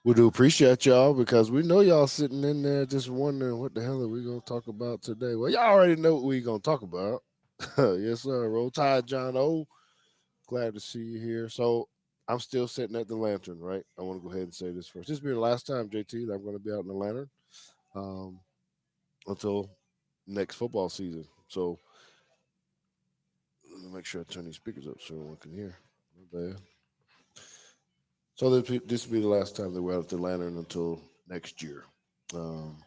We do appreciate y'all because we know y'all sitting in there just wondering what the hell are we gonna talk about today. Well, y'all already know what we gonna talk about. Yes, sir. Roll Tide, John O. Glad to see you here. So I'm still sitting at the lantern, right? I want to go ahead and say this first. This will be the last time, JT, that I'm going to be out in the lantern um, until next football season. So let me make sure I turn these speakers up so everyone can hear. My bad. So this will be the last time that we're out at the lantern until next year. Um,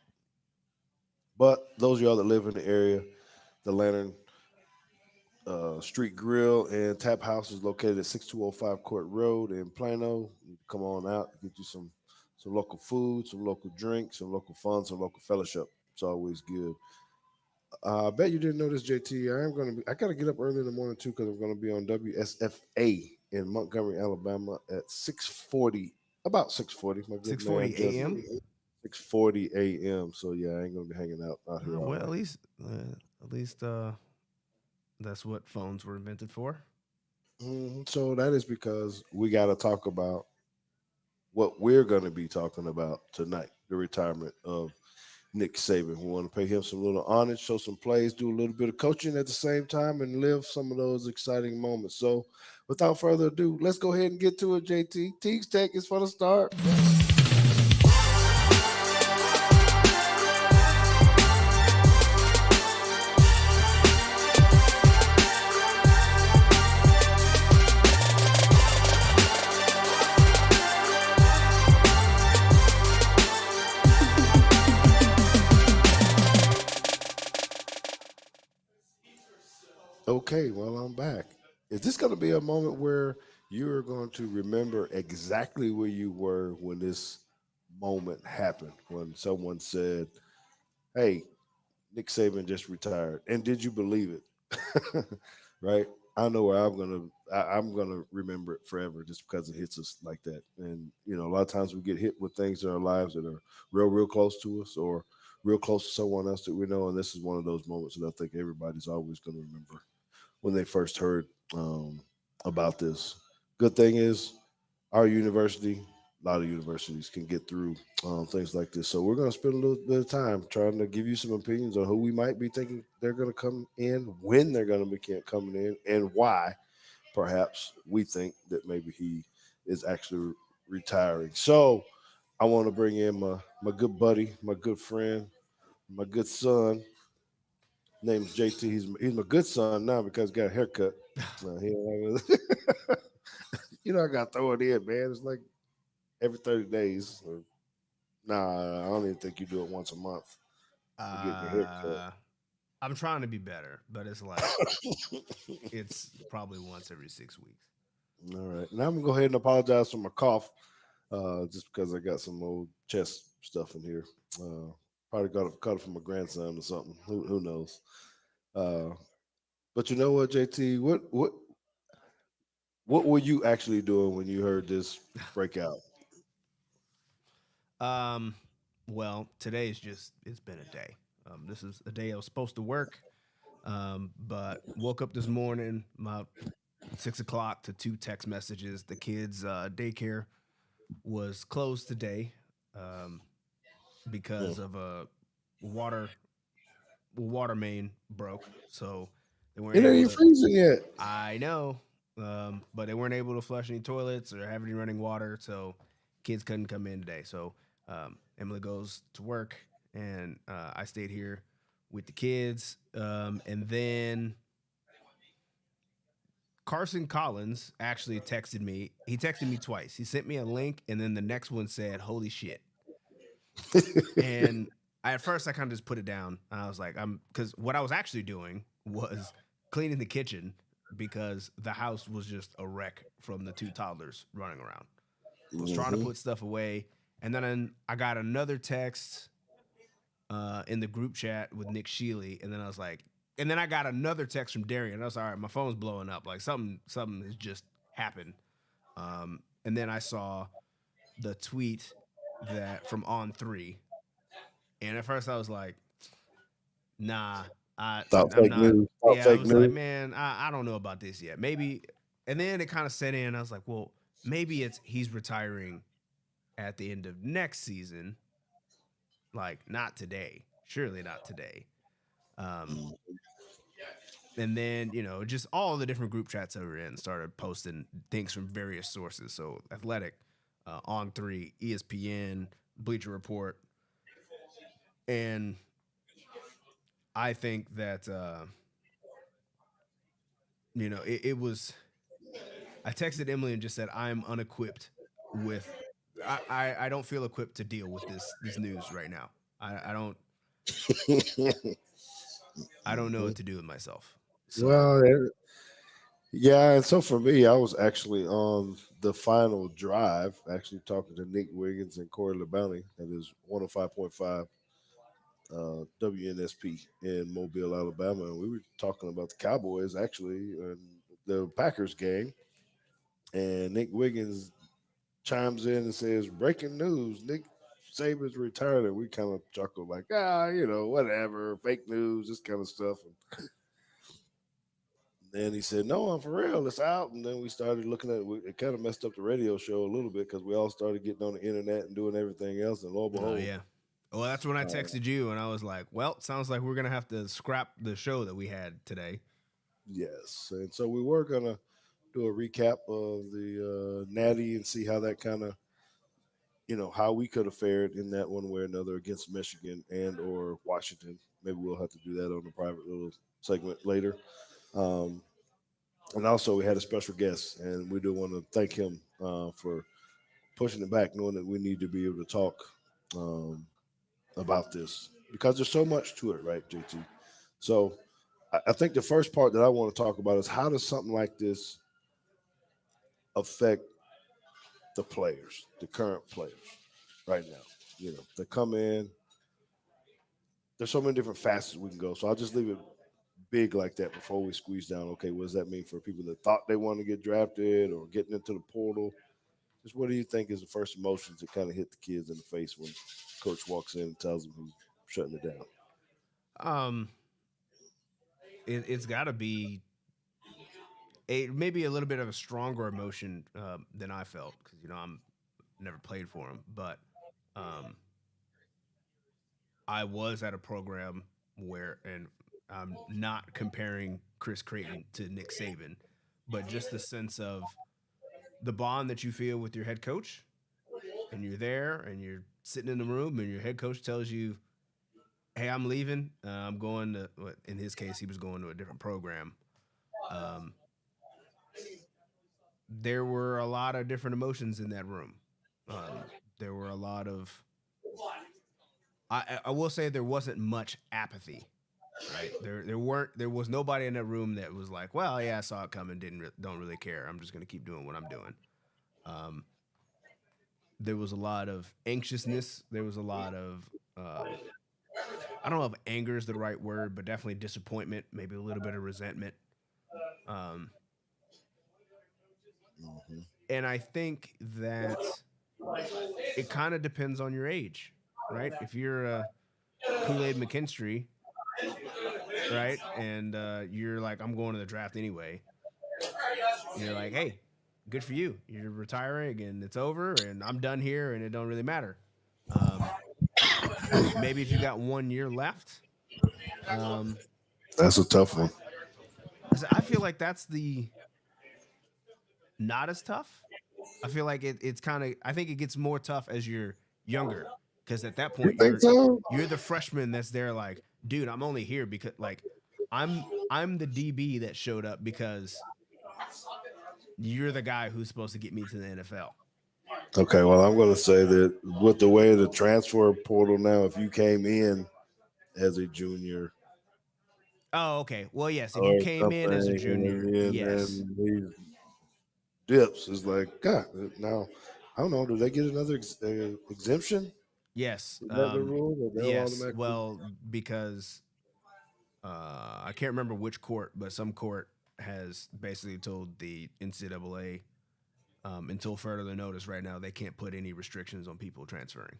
but those of y'all that live in the area, the Lantern Street Grill and Tap House is located at 6205 Court Road in Plano. You come on out, get you some local food, some local drinks, some local fun, some local fellowship. It's always good. I bet you didn't know this, JT. I gotta get up early in the morning too because I'm gonna be on WSFA in Montgomery, Alabama at 6:40, about 6:40. My good man 6:40 just a.m. 6:40 a.m. So yeah, I ain't gonna be hanging out here all Well, night. at least that's what phones were invented for. So that is because we got to talk about what we're going to be talking about tonight: the retirement of Nick Saban. We want to pay him some little homage, show some plays, do a little bit of coaching at the same time, and live some of those exciting moments. So, without further ado, let's go ahead and get to it. JT Teague's Tech is for the start. Okay, well, I'm back. Is this going to be a moment where you're going to remember exactly where you were when this moment happened? When someone said, "Hey, Nick Saban just retired," and did you believe it? Right? I know where I'm gonna remember it forever just because it hits us like that. And a lot of times we get hit with things in our lives that are real close to us or real close to someone else that we know. And this is one of those moments that I think everybody's always going to remember when they first heard about this. Good thing is, our university, a lot of universities can get through things like this. So we're going to spend a little bit of time trying to give you some opinions on who we might be thinking they're going to come in, when they're going to be coming in, and why perhaps we think that maybe he is actually retiring. So I want to bring in my good buddy, my good friend, my good son. Name's JT. He's my good son now because he got a haircut. I got to throw it in, man. It's like every 30 days. Nah, I don't even think you do it once a month for getting your hair cut. Uh, I'm trying to be better, but it's like it's probably once every 6 weeks. All right. Now I'm going to go ahead and apologize for my cough just because I got some old chest stuff in here. Probably got it from my grandson or something. Who knows? Uh, but you know what, JT? What were you actually doing when you heard this breakout? Um, well, today is just it's been a day. This is a day I was supposed to work, but woke up this morning about 6 o'clock to two text messages. The kids' daycare was closed today um, Hmm. because of a water water main broke, so they weren't It ain't able even to. freezing yet. I know, but they weren't able to flush any toilets or have any running water, so kids couldn't come in today. So Emily goes to work, and I stayed here with the kids. And then Carson Collins actually texted me. He texted me twice. He sent me a link, and then the next one said, "Holy shit!" And at first, I kind of just put it down. I was like, "I'm," because what I was actually doing was cleaning the kitchen because the house was just a wreck from the two toddlers running around. I was trying to Hmm. put stuff away, and then I got another text in the group chat with Nick Shealy, and then I was like, and then I got another text from Darian. And I was all right, my phone's blowing up. Like something has just happened. And then I saw the tweet that from On Three, and at first I was like, nah, Thought I'm fake not. news. Thought Yeah, I fake was like, news. man, I don't know about this yet. Maybe, and then it kind of set in. I was like, well, maybe it's he's retiring at the end of next season, like not today, surely not today. Um, and then just all the different group chats that we were in started posting things from various sources. So Athletic, On Three, ESPN, Bleacher Report, and I think that it was. I texted Emily and just said I'm unequipped with. I don't feel equipped to deal with this news right now. I don't I don't know what to do with myself. So Well, yeah, and so for me, I was actually on the final drive, actually talking to Nick Wiggins and Corey LeBounty at his 105.5 WNSP in Mobile, Alabama, and we were talking about the Cowboys actually and the Packers game. And Nick Wiggins chimes in and says, "Breaking news: Nick Saban's retired." And we kind of chuckled like, whatever, fake news, this kind of stuff. And then he said, "No, I'm for real. It's out." And then we started looking at it. It kind of messed up the radio show a little bit because we all started getting on the internet and doing everything else. And lo and oh behold, yeah. Well, that's when I uh, texted you and I was like, "Well, it sounds like we're gonna have to scrap the show that we had today." yes. And so we were gonna do a recap of the Natty and see how that kind of, how we could have fared in that one way or another against Michigan and or Washington. Maybe we'll have to do that on a private little segment later. Um, and also, we had a special guest, and we do want to thank him for pushing it back, knowing that we need to be able to talk um, about this because there's so much to it, right, JT? So I think the first part that I want to talk about is how does something like this affect the players, the current players right now? They come in. There's so many different facets we can go. So I'll just leave it big like that before we squeeze down. Okay, what does that mean for people that thought they want to get drafted or getting into the portal? Just what do you think is the first emotions that kind of hit the kids in the face when coach walks in and tells them he's shutting it down? Um, it's got to be maybe a little bit of a stronger emotion than I felt because I'm never played for him, but um, I was at a program where, and I'm not comparing Chris Creighton to Nick Saban, but just the sense of the bond that you feel with your head coach, and you're there, and you're sitting in the room, and your head coach tells you, "Hey, I'm leaving. I'm going to." In his case, he was going to a different program. Um, there were a lot of different emotions in that room. There were a lot of. I will say there wasn't much apathy, right? There was nobody in that room that was like, well, yeah, I saw it coming, don't really care. I'm just gonna keep doing what I'm doing. Um, there was a lot of anxiousness. There was a lot of I don't know if anger is the right word, but definitely disappointment, maybe a little bit of resentment. Um, Mm-hmm. and I think that it kind of depends on your age, right? If you're a Kool-Aid McKinstry, right, and you're like, I'm going to the draft anyway, you're like, hey, good for you. You're retiring and it's over and I'm done here and it don't really matter. Um, maybe if you got 1 year left, um, That's a tough one. I feel like that's the not as tough. I feel like it's kind of. I think it gets more tough as you're younger because at that You point think so? you're the freshman that's there. Like, dude, I'm only here because like I'm the DB that showed up because you're the guy who's supposed to get me to the NFL. Okay, well, I'm going to say that with the way the transfer portal now, if you came in as a junior Oh, okay. Well, yes. If you or came in as a something, junior, and yes, then he dips, it's like, God, now, I don't know, do they get another exemption? yes, Is that the rule? That they'll yes. automatically. Well, because I can't remember which court, but some court has basically told the NCAA until further notice right now they can't put any restrictions on people transferring.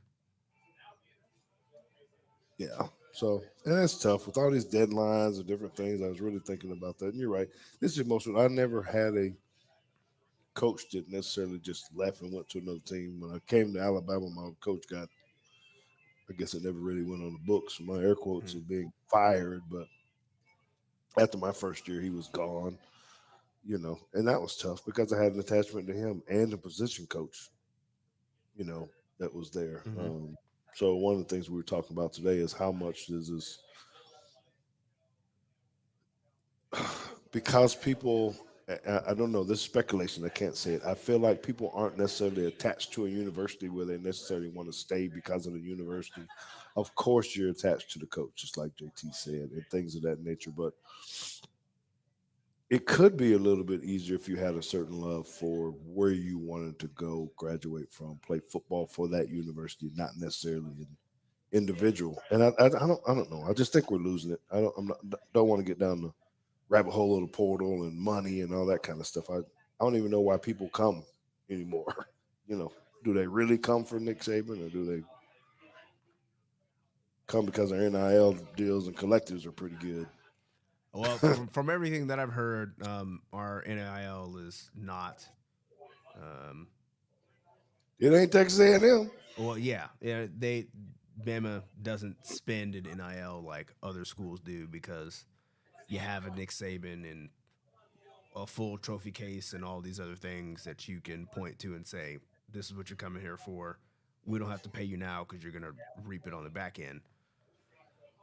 Yeah. So, and that's tough with all these deadlines and different things. I was really thinking about that. And you're right. This is emotional. I never had coach didn't necessarily just left and went to another team. When I came to Alabama, my coach got, I guess it never really went on the books. My air quotes Mm-hmm. of being fired, but after my first year, he was gone. And that was tough because I had an attachment to him and the position coach, that was there. Mm-hmm. So one of the things we were talking about today is how much does this, because people, I don't know, this is speculation, I can't say it. I feel like people aren't necessarily attached to a university where they necessarily want to stay because of the university. Of course, you're attached to the coach, just like JT said, and things of that nature. But it could be a little bit easier if you had a certain love for where you wanted to go, graduate from, play football for that university, not necessarily an individual. And I don't know. I just think we're losing it. Don't want to get down the rabbit hole of the portal and money and all that kind of stuff. I don't even know why people come anymore. You know, do they really come for Nick Saban, or do they come because their NIL deals and collectives are pretty good? Well, from everything that I've heard, our NIL is not. Um, It ain't Texas A&M. well, yeah, they Bama doesn't spend an NIL like other schools do because you have a Nick Saban and a full trophy case and all these other things that you can point to and say, this is what you're coming here for. We don't have to pay you now because you're going to reap it on the back end.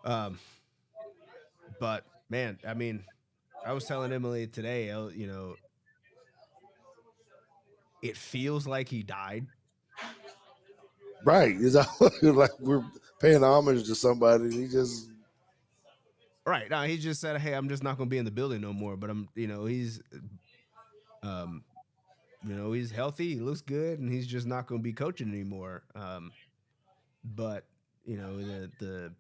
Um, but man, I mean, I was telling Emily today, it feels like he died. Right. It's like we're paying homage to somebody. He just Right now, he just said, "Hey, I'm just not going to be in the building no more." But um, he's healthy, he looks good, and he's just not going to be coaching anymore. But the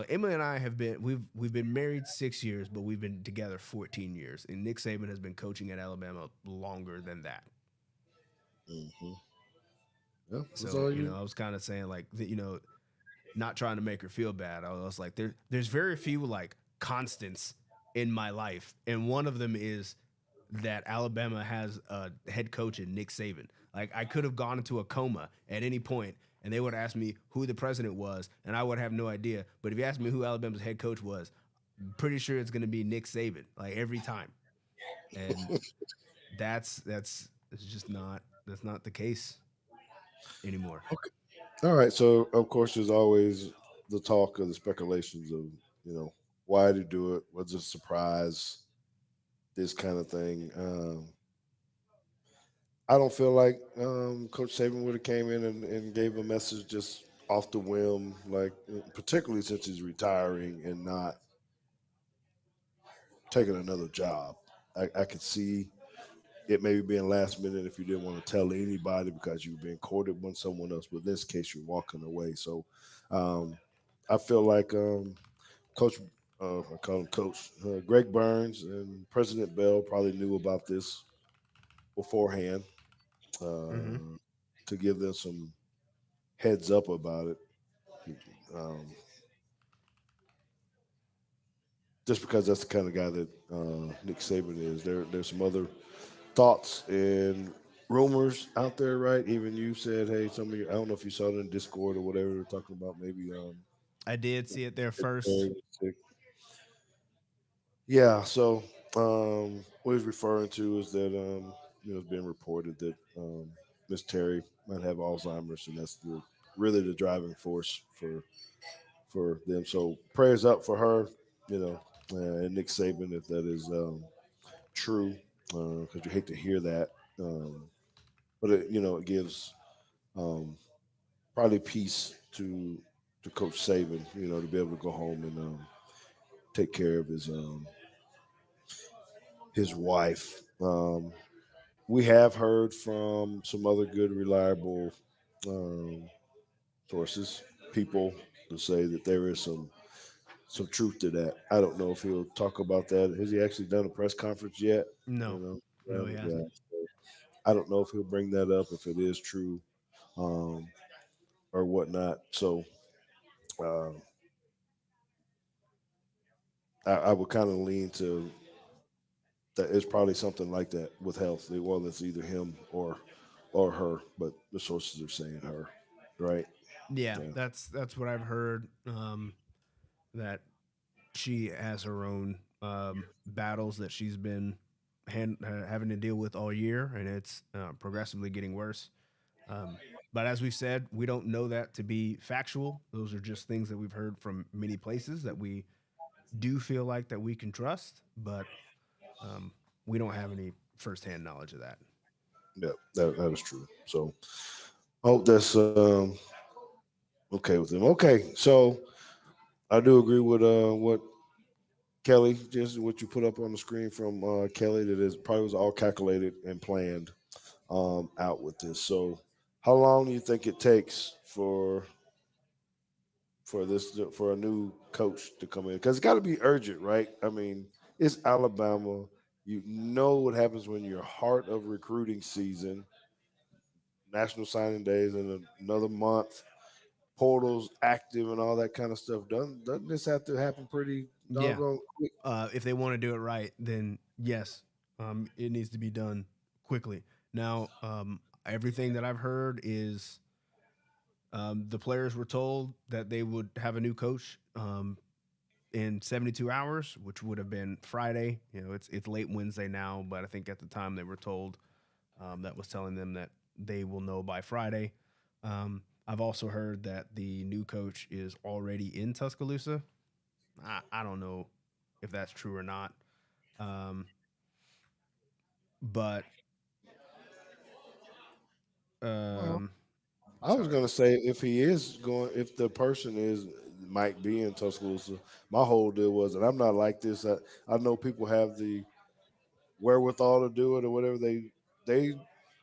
Emily and I have been we've been married 6 years, but we've been together 14 years, and Nick Saban has been coaching at Alabama longer than that. hmm yeah, that's So all you. I was kind of saying like not trying to make her feel bad. I was like, there's very few like constants in my life, and one of them is that Alabama has a head coach in Nick Saban. Like I could have gone into a coma at any point, and they would ask me who the president was, and I would have no idea. But if you ask me who Alabama's head coach was, I'm pretty sure it's going to be Nick Saban, like every time. And that's it's just not that's not the case anymore. All right. So of course, there's always the talk of the speculations of you know why to do it, was it a surprise, this kind of thing. I don't feel like Coach Saban would have came in and gave a message just off the whim, like particularly since he's retiring and not taking another job. I could see it maybe being last minute if you didn't want to tell anybody because you were being courted by someone else. But in this case, you're walking away. So um, I feel like Coach, I call him Coach Greg Burns and President Bell probably knew about this beforehand Mm-hmm. to give them some heads up about it. Um, just because that's the kind of guy that Nick Saban is. There's some other thoughts and rumors out there, right? Even you said, hey, some of you, I don't know if you saw it in Discord or whatever, they're talking about maybe I did see it there first. Terry was sick. Yeah, so what he's referring to is that it's being reported that Miss Terry might have Alzheimer's, and that's really the driving force for them. So prayers up for her, you know, and Nick Saban if that is true, because you hate to hear that. Um, but it gives um, probably peace to Coach Saban, to be able to go home and take care of his wife. We have heard from some other good, reliable um, sources, people, to say that there is some truth to that. I don't know if he'll talk about that. Has he actually done a press conference yet? You No, know, no, he yeah. hasn't. So I don't know if he'll bring that up if it is true um, or whatnot. So uh, I would kind of lean to that it's probably something like that with health. Well, it's either him or her, but the sources are saying her, right? Yeah, Yeah, that's what I've heard. That she has her own battles that she's been having to deal with all year, and it's progressively getting worse. Um, but as we've said, we don't know that to be factual. Those are just things that we've heard from many places that we do feel like that we can trust, but um, we don't have any firsthand knowledge of that. yeah, that is true. So I hope that's okay with them. Okay, so I do agree with what Kelly, just what you put up on the screen from Kelly, that is probably was all calculated and planned out with this. So, how long do you think it takes for a new coach to come in? Because it's got to be urgent, right? I mean, it's Alabama. You know what happens when you're heart of recruiting season, national signing days in another month, portals active and all that kind of stuff. Doesn't this have to happen pretty Yeah, doggone quick? if they want to do it right, then yes, it needs to be done quickly. Now, everything that I've heard is the players were told that they would have a new coach in 72 hours, which would have been Friday. You know, it's late Wednesday now, but I think at the time they were told that was telling them that they will know by Friday. I've also heard that the new coach is already in Tuscaloosa. I don't know if that's true or not, um, but Well, um, I was sorry. gonna say if he is going, if the person is might be in Tuscaloosa, my whole deal was, and I'm not like this. I know people have the wherewithal to do it or whatever. They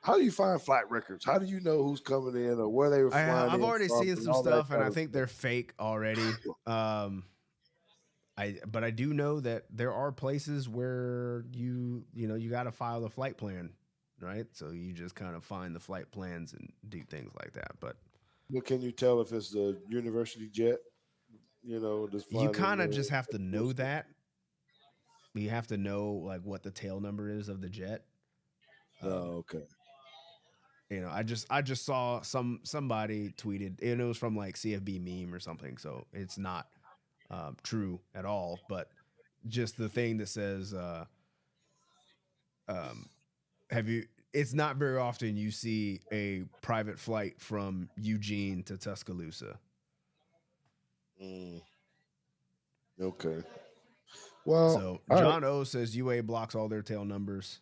how do you find flight records? How do you know who's coming in or where they were flying I've in already from seen and some all that stuff, and kind I of think stuff? they're fake already. But I do know that there are places where you got to file a flight plan, right? So you just kind of find the flight plans and do things like that. But But can you tell if it's the university jet? That's you flying in kind of there. just have to know that. You have to know like what the tail number is of the jet. Um, Oh, okay. I just saw somebody tweeted, and it was from like CFB meme or something, so it's not true at all. But just the thing that says, um, "Have you?" It's not very often you see a private flight from Eugene to Tuscaloosa. Mm, okay. Well, So all right. John O says UA blocks all their tail numbers.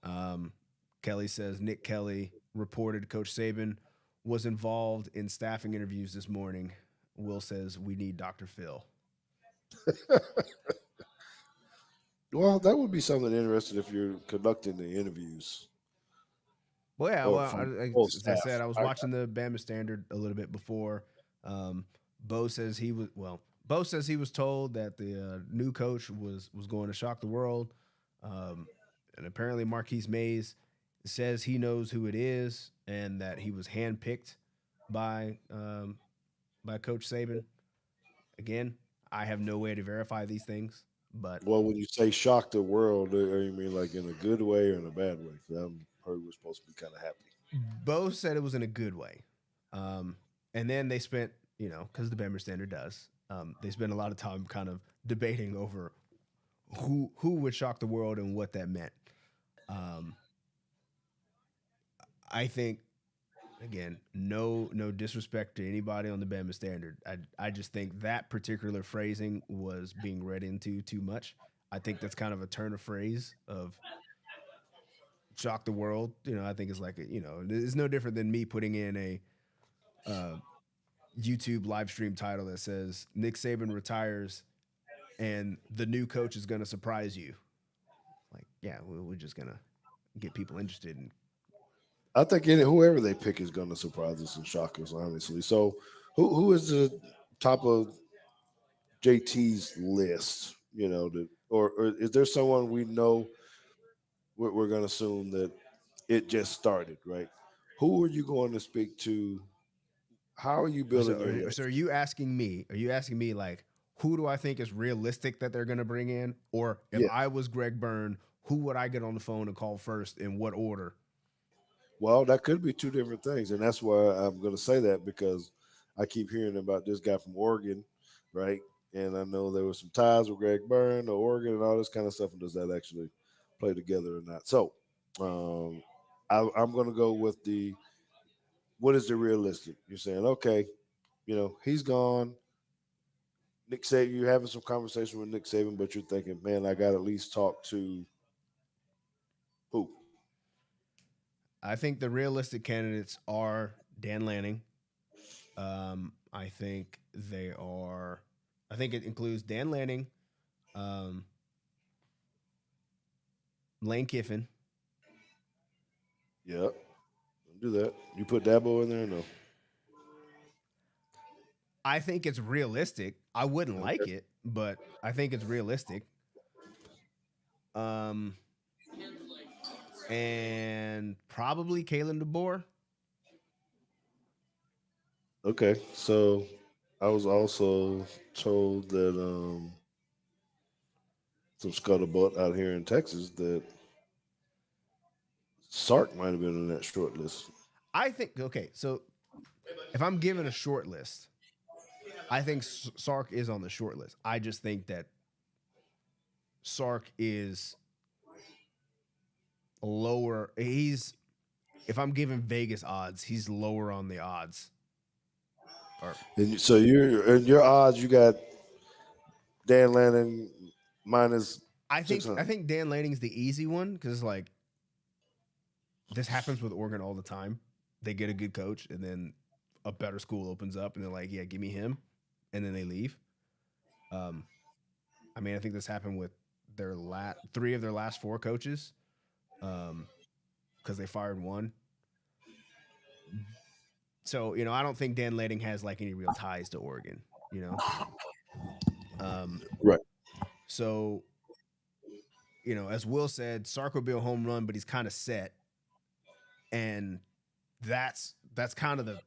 Um, Kelly says Nick Kelly reported Coach Saban was involved in staffing interviews this morning. Will says we need Dr. Phil. Well, that would be something interesting if you're conducting the interviews Well, yeah. or Well, from full as I said, staff. I was watching the Bama Standard a little bit before. Um, Bo says he was well. Bo says he was told that the new coach was going to shock the world, um, and apparently Marquise Mays says he knows who it is and that he was handpicked by by Coach Saban. Again, I have no way to verify these things, but Well, when you say shock the world, you mean like in a good way or in a bad way? 'Cause I'm heard we're supposed to be kind of happy. Bo said it was in a good way. Um, and then they spent, because the Bama Standard does, they spent a lot of time kind of debating over who would shock the world and what that meant. Um, I think again, no disrespect to anybody on the Bama Standard. I just think that particular phrasing was being read into too much. I think that's kind of a turn of phrase of shock the world. I think it's like it's no different than me putting in a uh, YouTube live stream title that says Nick Saban retires and the new coach is going to surprise you. Like, yeah, we're just going to get people interested in. I think whoever they pick is going to surprise us and shock us, honestly. So, who is the top of JT's list? Or is there someone we know? We're going to assume that it just started, right? Who are you going to speak to? How are you building your So are list? you asking me? Are you asking me like who do I think is realistic that they're going to bring in? Or if Yeah. I was Greg Byrne, who would I get on the phone and call first in what order? Well, that could be two different things, and that's why I'm going to say that because I keep hearing about this guy from Oregon, right? And I know there was some ties with Greg Byrne, Oregon, and all this kind of stuff. And does that actually play together or not? So, um, I'm going to go with the what is the realistic? You're saying, okay, he's gone. Nick Saban, you're having some conversation with Nick Saban, but you're thinking, man, I got to at least talk to who? I think the realistic candidates are Dan Lanning. I think they are. I think it includes Dan Lanning, um, Lane Kiffin. Yep, do that. You put Dabo in there? No. I think it's realistic. I wouldn't Okay. like it, but I think it's realistic. Um, and probably Kalen DeBoer. Okay. So I was also told that some scuttlebutt out here in Texas that Sark might have been on that short list. I think okay. So if I'm given a short list, I think Sark is on the short list. I just think that Sark is lower. He's if I'm giving Vegas odds, he's lower on the odds. Or And so you're in your odds. You got Dan Lanning minus I six think I hundred. think Dan Lanning's the easy one because like this happens with Oregon all the time. They get a good coach and then a better school opens up and they're like, yeah, give me him, and then they leave. Um, I mean, I think this happened with their three of their last four coaches, because they fired one. So I don't think Dan Lanning has like any real ties to Oregon. You know, um, Right. so as Will said, Sark will be a home run, but he's kind of set, and that's kind of the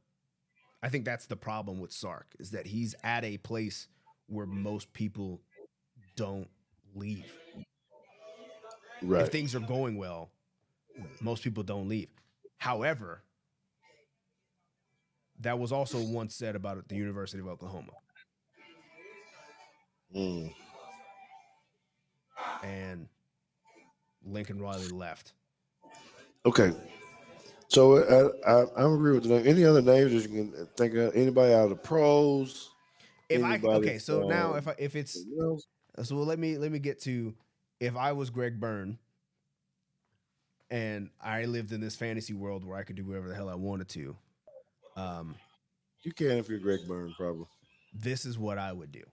I think that's the problem with Sark is that he's at a place where most people don't leave. If Right. things are going well, most people don't leave. However, that was also once said about the University of Oklahoma, Mm. and Lincoln Riley left. Okay. So I agree with the name. Any other names that you can think of? Anybody out of the pros? If I Anybody okay, so now from if it's something else? so let me get to if I was Greg Byrne and I lived in this fantasy world where I could do whatever the hell I wanted to, um, You can if you're Greg Byrne, probably. this is what I would do.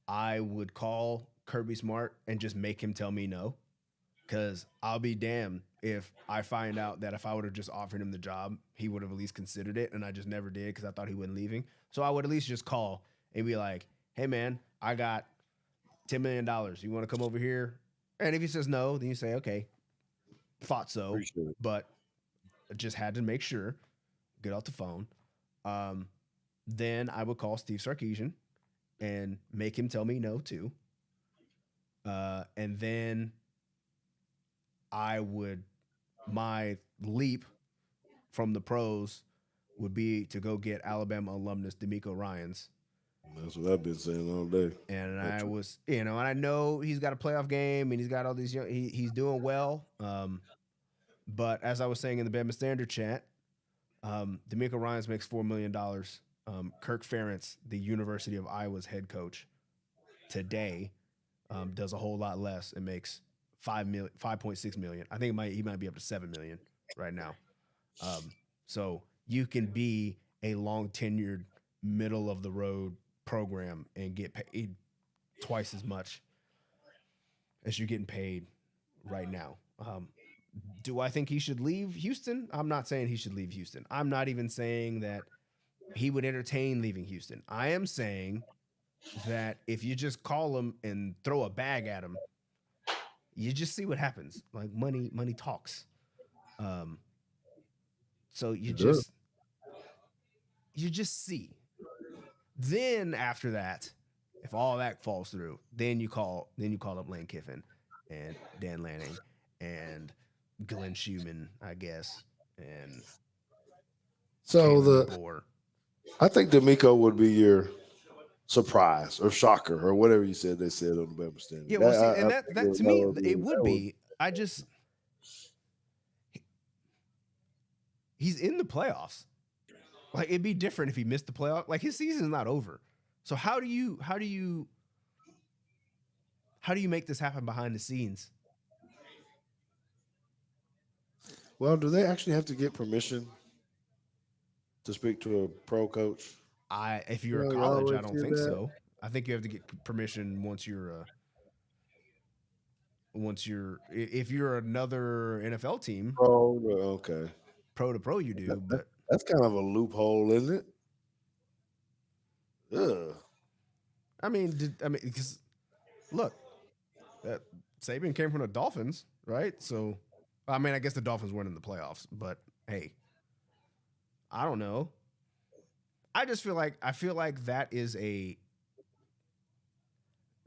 I would call Kirby Smart and just make him tell me no. Cause I'll be damned if I find out that if I would have just offered him the job, he would have at least considered it. And I just never did because I thought he wasn't leaving. So I would at least just call and be like, hey man, I got $10 million. You want to come over here? And if he says no, then you say, okay, thought so, Appreciate it. but just had to make sure, get off the phone. Um, then I would call Steve Sarkeesian and make him tell me no too. And then I would my leap from the pros would be to go get Alabama alumnus D'Amico Ryans. That's what I've been saying all day. And I That's was, and I know he's got a playoff game and he's got all these young, he's doing well. But as I was saying in the Bama Standard chat, D'Amico Ryans makes $4 million. Kirk Ferentz, the University of Iowa's head coach, today does a whole lot less and makes 5.6 million. I think he might be up to 7 million right now. So you can be a long tenured, middle of the road program and get paid twice as much as you're getting paid right now. Do I think he should leave Houston? I'm not saying he should leave Houston. I'm not even saying that he would entertain leaving Houston. I am saying that if you just call him and throw a bag at him, you just see what happens. Like money talks. Um, so it does. you just see. Then after that, If all that falls through, then you call up Lane Kiffin and Dan Lanning and Glenn Schumann, I guess, and So Kalen the DeBoer. I think D'Amico would be your surprise or shocker or whatever you said they said on the Bama standard. Yeah, well, see, I and think that to that me would be it would that would. be. I just he's in the playoffs. Like it'd be different if he missed the playoff. Like his season's not over. So how do you make this happen behind the scenes? Well, do they actually have to get permission to speak to a pro coach? I if you're a You college, I always don't hear think that. so. I think you have to get permission once you're if you're another NFL team, Pro, okay. pro to pro you do, but That's kind of a loophole, isn't it? Ugh. I mean because look, that Saban came from the Dolphins, right? So I mean, I guess the Dolphins weren't in the playoffs, but hey, I don't know. I feel like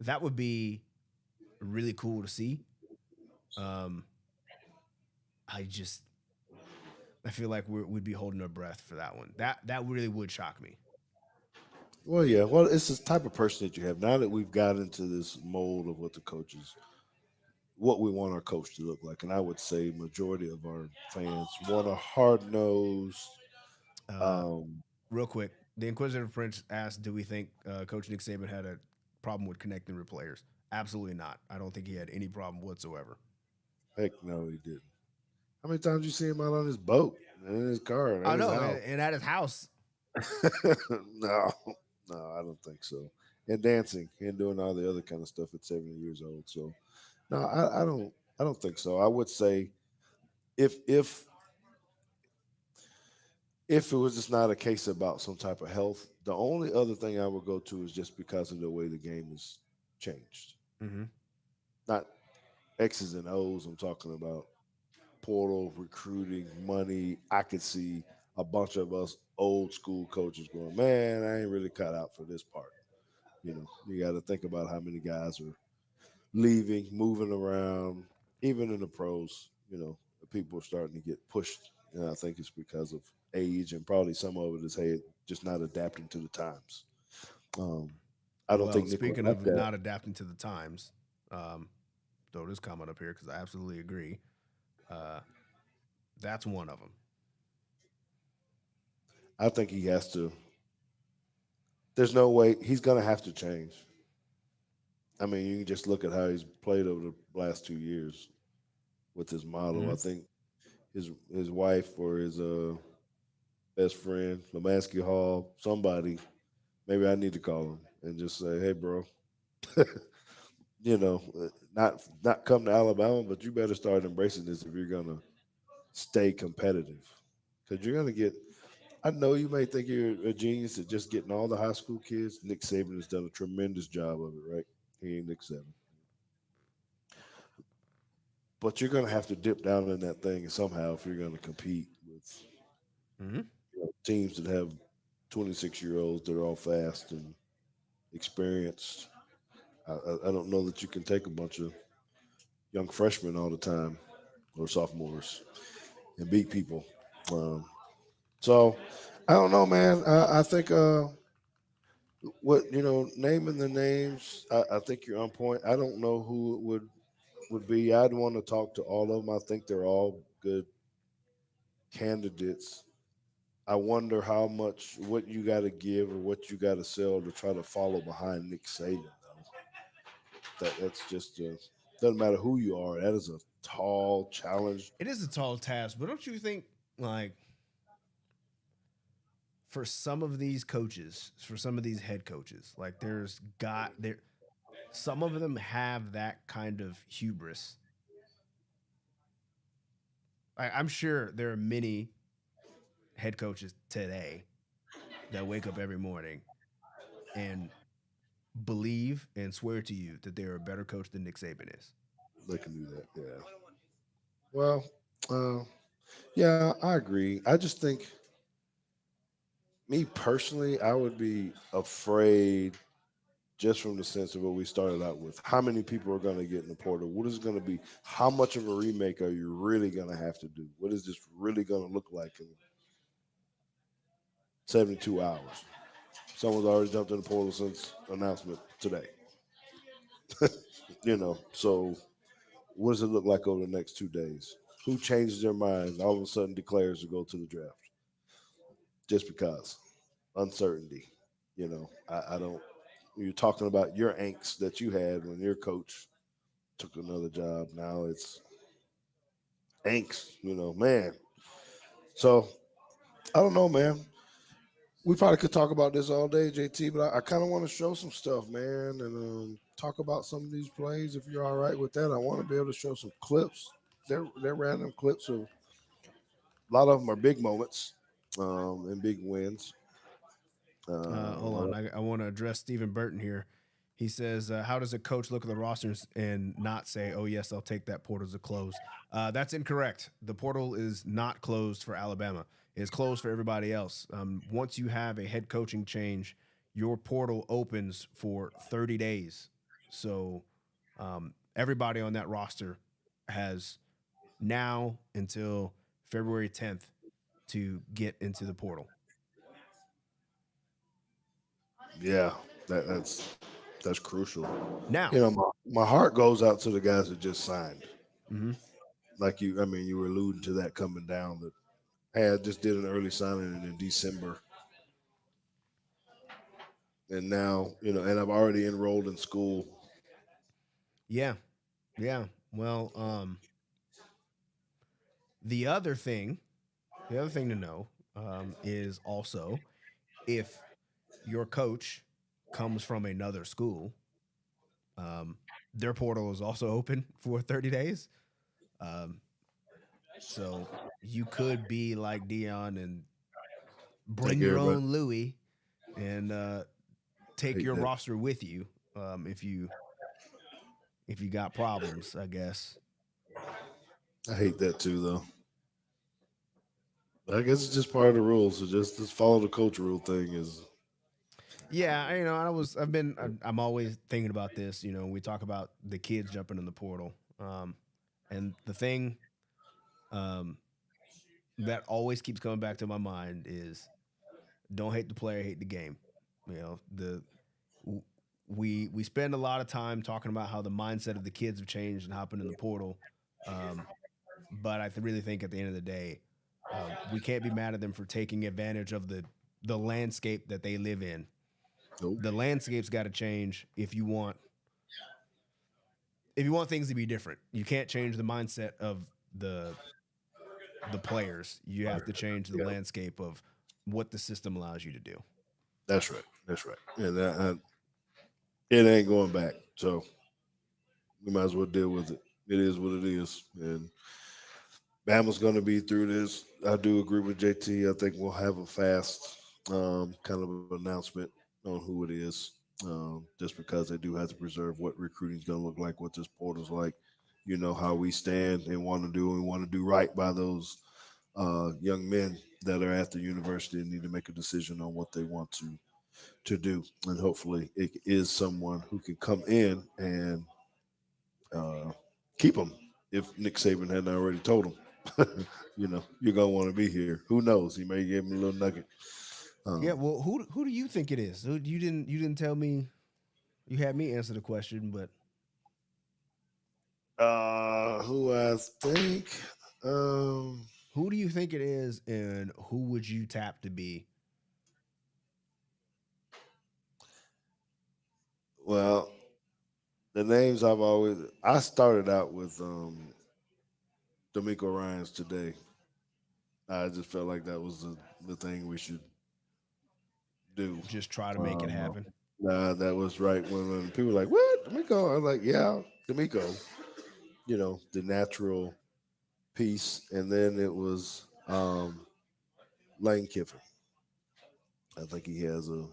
that would be really cool to see. Um, I just I feel like we'd be holding our breath for that one. That really would shock me. Well, yeah. Well, it's the type of person that you have. Now that we've got into this mold of what the coaches, what we want our coach to look like, and I would say majority of our fans want a hard nosed. Uh, Um, Real quick, the Inquisitive Prince asked, "Do we think Coach Nick Saban had a problem with connecting with players?" Absolutely not. I don't think he had any problem whatsoever. Heck, no, he didn't. How many times you see him out on his boat, and in his car, and I at his know, house? and at his house, No, no, I don't think so. And dancing and doing all the other kind of stuff at 70 years old. So no, I don't think so. I would say if if if it was just not a case about some type of health, the only other thing I would go to is just because of the way the game has changed. mm-hmm. Not X's and O's. I'm talking about portal recruiting, money. I could see a bunch of us old school coaches going, man, I ain't really cut out for this part. You got to think about how many guys are leaving, moving around, even in the pros. People are starting to get pushed, and I think it's because of age, and probably some of it is hey, just not adapting to the times. Um, I don't Well, think Nick was speaking like of that. not adapting to the times, um, throw this comment up here because I absolutely agree. Uh, that's one of them. I think he has to. There's no way he's going to have to change. I mean, you can just look at how he's played over the last 2 years with his model. Mm-hmm. I think his wife or his best friend, Lemansky Hall, somebody. Maybe I need to call him and just say, "Hey, bro, not come to Alabama, but you better start embracing this if you're gonna stay competitive, because you're gonna get." I know you may think you're a genius at just getting all the high school kids. Nick Saban has done a tremendous job of it, right? He ain't Nick Saban, but you're gonna have to dip down in that thing somehow if you're gonna compete with Mm-hmm. teams that have 26-year-olds that are all fast and experienced. I don't know that you can take a bunch of young freshmen all the time or sophomores and beat people. Um, so I don't know, man. I think naming the names. I think you're on point. I don't know who it would be. I'd want to talk to all of them. I think they're all good candidates. I wonder how much what you got to give or what you got to sell to try to follow behind Nick Saban. Though that's just doesn't matter who you are. That is a tall challenge. It is a tall task, but don't you think like for some of these coaches, for some of these head coaches, like some of them have that kind of hubris. I'm sure there are many head coaches today that wake up every morning and believe and swear to you that they're a better coach than Nick Saban is. They can do that. Yeah. Well, uh, yeah, I agree. I just think me personally, I would be afraid just from the sense of what we started out with. How many people are going to get in the portal? What is it going to be? How much of a remake are you really going to have to do? What is this really going to look like in 72 hours? Someone's already jumped in the portal since announcement today. So what does it look like over the next 2 days? Who changes their mind all of a sudden declares to go to the draft just because uncertainty? I don't. You're talking about your angst that you had when your coach took another job. Now it's angst, man. So I don't know, man. We probably could talk about this all day, JT, but I kind of want to show some stuff, man, and talk about some of these plays. If you're all right with that, I want to be able to show some clips. They're random clips of a lot of them are big moments and big wins. Hold Uh, on. I want to address Stephen Burton here. He says, how does a coach look at the rosters and not say, oh, yes, I'll take that portal to close? That's incorrect. The portal is not closed for Alabama. It's closed for everybody else. Once you have a head coaching change, your portal opens for 30 days. So everybody on that roster has now until February 10th to get into the portal. yeah, that's crucial. Now, My heart goes out to the guys that just signed. mhm. Like you were alluding to that coming down. That hey, I just did an early signing in December, and now and I've already enrolled in school. Yeah, yeah. Well, the other thing, the other thing to know is also if your coach comes from another school, um, their portal is also open for 30 days. Um, so you could be like Dion and bring Take your everybody. own Louis and take Hate your that. roster with you if you got problems, I guess. I hate that too, though. I guess it's just part of the rules. So just follow the coach rule thing is Yeah, I'm always thinking about this. We talk about the kids jumping in the portal, and the thing um, that always keeps coming back to my mind is don't hate the player, hate the game. The we spend a lot of time talking about how the mindset of the kids have changed and hopping in the portal, um, but really think at the end of the day, we can't be mad at them for taking advantage of the landscape that they live in. nope. The landscape's got to change if you want things to be different. You can't change the mindset of the the players. You have to change the Yeah, landscape of what the system allows you to do. that's right. That's right. And it ain't going back. So we might as well deal with it. It is what it is. And Bama's going to be through this. I do agree with JT. I think we'll have a fast kind of announcement on who it is, just because they do have to preserve what recruiting is going to look like, what this portal's like. How we stand and want to do, and want to do right by those young men that are at the university and need to make a decision on what they want to do. And hopefully, it is someone who can come in and uh, keep them. If Nick Saban hadn't already told him, you're gonna want to be here. Who knows? He may give him a little nugget. Yeah, Um, well, who do you think it is? You didn't tell me. You had me answer the question, but who I think? Um, who do you think it is, and who would you tap to be? well, the names I started out with D'Amico Ryan's today. I just felt like that was the thing we should do. Just try to make it Uh, happen. that was right when people were like, "What, D'Amico?" I was like, "Yeah, D'Amico." The natural piece, and then it was Lane Kiffin. I think he has a.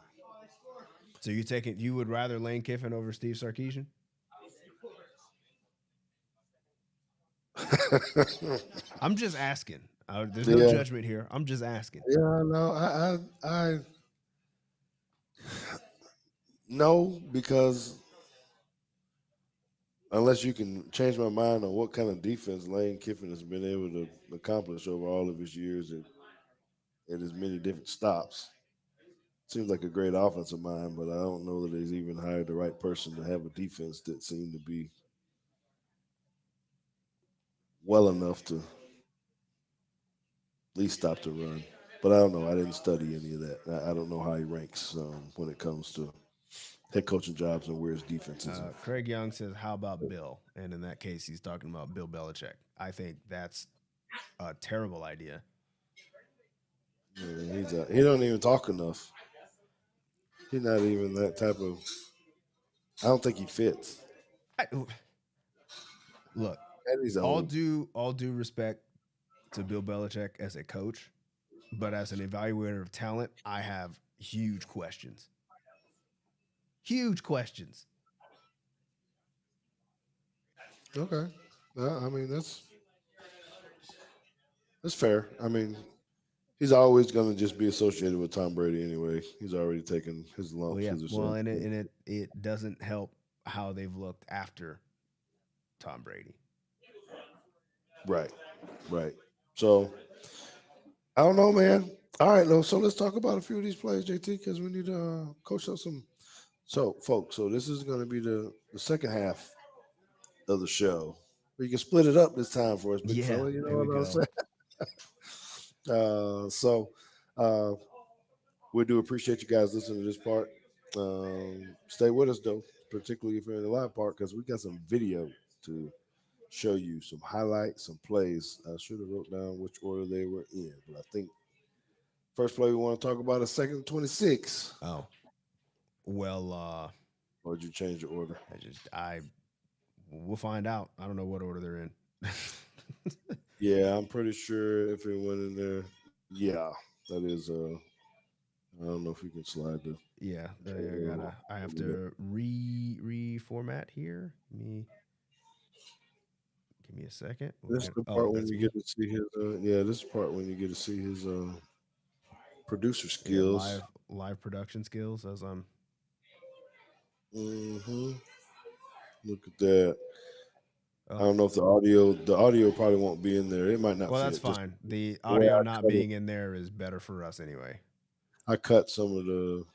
So you would rather Lane Kiffin over Steve Sarkeesian? I'm just asking. There's no Yeah, judgment here. I'm just asking. yeah, no, I No, because unless you can change my mind on what kind of defense Lane Kiffin has been able to accomplish over all of his years at as many different stops. Seems like a great offensive mind, but I don't know that he's even hired the right person to have a defense that seemed to be well enough to at least stop the run. But I don't know. I didn't study any of that. I don't know how he ranks when it comes to head coaching jobs and where his defense is. Craig Young says, "How about Bill?" And in that case, he's talking about Bill Belichick. I think that's a terrible idea. Yeah, he don't even talk enough. He's not even that type of. I don't think he fits. I, look, And he's all old. due respect to Bill Belichick as a coach, but as an evaluator of talent, I have huge questions. Huge questions. Okay. I mean that's fair. I mean he's always going to just be associated with Tom Brady anyway. He's already taken his Well, lumps. yeah. His Well, son. and it doesn't help how they've looked after Tom Brady. Right. Right. So I don't know, man. All right, so let's talk about a few of these players, JT, because we need to coach up some. So, folks, so this is going to be the second half of the show. We can split it up this time for us, big Yeah, fella. You know there we what I'm go. saying? So, we do appreciate you guys listening to this part. Stay with us though, particularly if you're in the live part, because we got some video to show you, some highlights, some plays. I should have wrote down which order they were in, but I think first play we want to talk about is second and 26. Oh, well, Or did you change the order? I we'll find out. I don't know what order they're in. Yeah, I'm pretty sure if it went in there, yeah, that is. I don't know if you can slide the Yeah, I camera gotta. I a have minute. to reformat here. Give me a second. We'll This is get. the Oh, part when that's you get me. to see his. Yeah, this is the part when you get to see his producer Yeah, skills. live production skills as I'm. Hmm. Look at that. I Oh, don't know if the audio probably won't be in there. It might not well, that's fit. Just fine. The the way audio I not cut it, being in there is better for us anyway. I cut some of the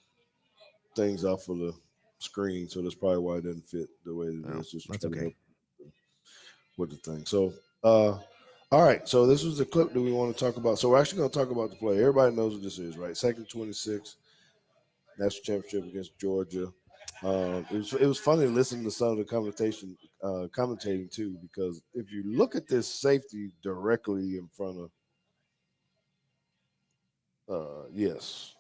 things off of the screen, so that's probably why it didn't fit the way that it Oh, is. Just that's trying to okay. help with the thing. So, all right. So this was the clip that we want to talk about. So we're actually going to talk about the play. Everybody knows what this is, right? Second 26, national championship against Georgia. It was funny to listen to some of the commentating too, because if you look at this safety directly in front of, yes,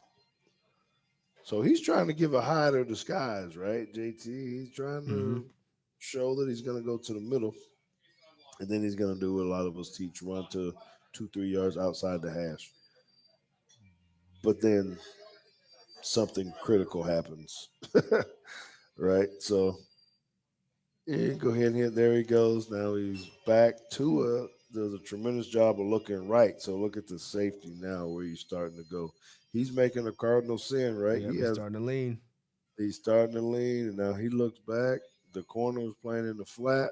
so he's trying to give a hide or disguise, right, JT? He's trying Mm-hmm. to show that he's going to go to the middle, and then he's going to do what a lot of us teach: run to 2, 3 yards outside the hash. But then something critical happens, right? So yeah, go ahead and hit. There he goes. Now he's back. Tua does a tremendous job of looking right. So look at the safety now where he's starting to go. He's making a cardinal sin, right? Yep, he's starting to lean. He's starting to lean, and now he looks back. The corner was playing in the flat.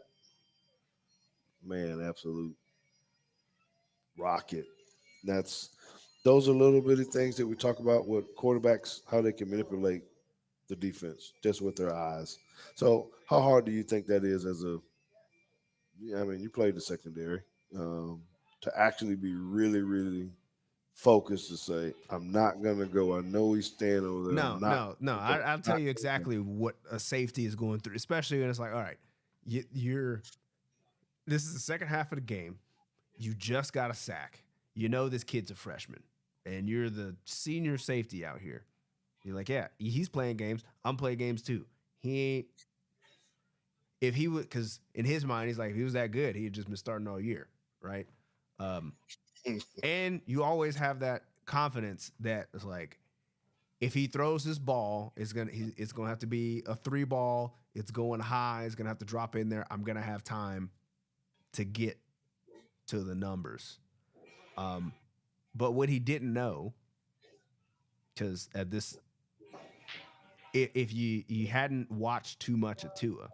Man, absolute rocket. That's those are little bitty things that we talk about with quarterbacks, how they can manipulate the defense just with their eyes. So, how hard do you think that is as a? Yeah, I mean, you played the secondary um, to actually be really, really focused to say, "I'm not gonna go. I know he's staying over there. I'm No, not no, no. gonna go. I'll tell Not you gonna exactly what a safety is going through, especially when it's like, all right, you're. This is the second half of the game. You just got a sack. You know this kid's a freshman, and you're the senior safety out here. You're like, yeah, he's playing games. I'm playing games too. He ain't. If he would, because in his mind, he's like, if he was that good, he'd just been starting all year, right? Um, go." and you always have that confidence that it's like, if he throws this ball, it's gonna have to be a three ball. It's going high. It's gonna have to drop in there. I'm gonna have time to get to the numbers. Um, but what he didn't know, because at this if you hadn't watched too much of Tua,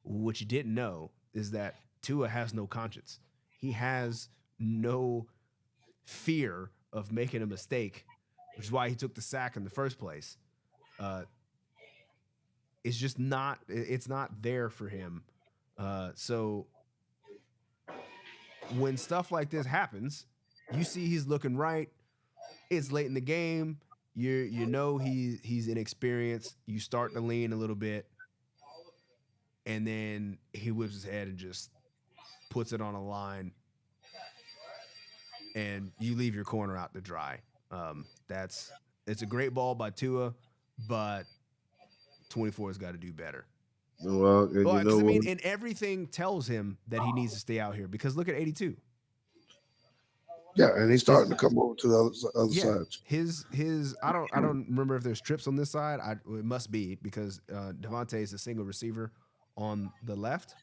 what you didn't know is that Tua has no conscience. He has no fear of making a mistake, which is why he took the sack in the first place. Uh, it's just not. It's not there for him. So when stuff like this happens, you see he's looking right. It's late in the game. You know he's inexperienced. You start to lean a little bit, and then he whips his head and just puts it on a line, and you leave your corner out to dry. That's it's a great ball by Tua, but 24 has got to do better. Well, and Well, you know because I mean, what? and everything tells him that he needs to stay out here. Because look at 82. Yeah, and he's His starting to come over to the other yeah, side. his I don't remember if there's trips on this side. It must be because Devontae is a single receiver on the left.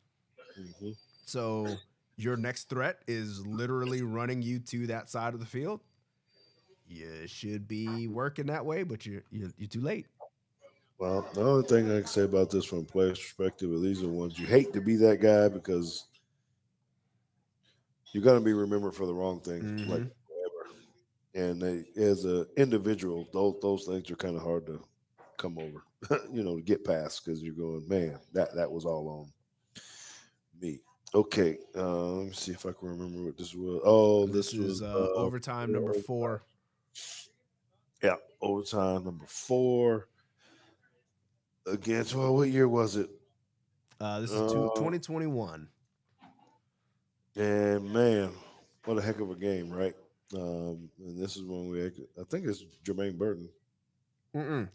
Hmm. So your next threat is literally running you to that side of the field. You should be working that way, but you're too late. Well, the only thing I can say about this from a player's perspective is these are ones you hate to be that guy because you're going to be remembered for the wrong thing, like Mm-hmm. forever. And as an individual, those things are kind of hard to come over, to get past because you're going, man, that was all on me. Okay, let me see if I can remember what this was. Oh, This this is was overtime number 4. yeah, overtime number 4 against. Well, what year was it? This is Uh, 2021. and man, what a heck of a game, right? And this is when I think it's Jermaine Burton. Mm-mm.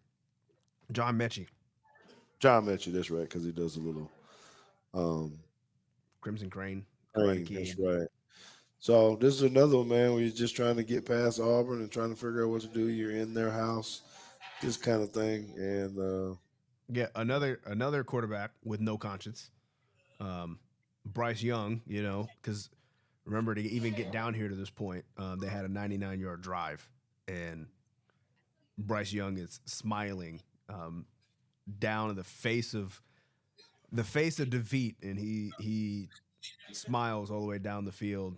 John Mechie, John mentioned this right because he does a little um Crimson Crane, Karate thing. That's Kid. right. So this is another one, man, where you're just trying to get past Auburn and trying to figure out what to do. You're in their house, this kind of thing, and Yeah, another quarterback with no conscience. Um, Bryce Young, because remember to even get down here to this point, they had a 99-yard drive, and Bryce Young is smiling down in the face of defeat, and he smiles all the way down the field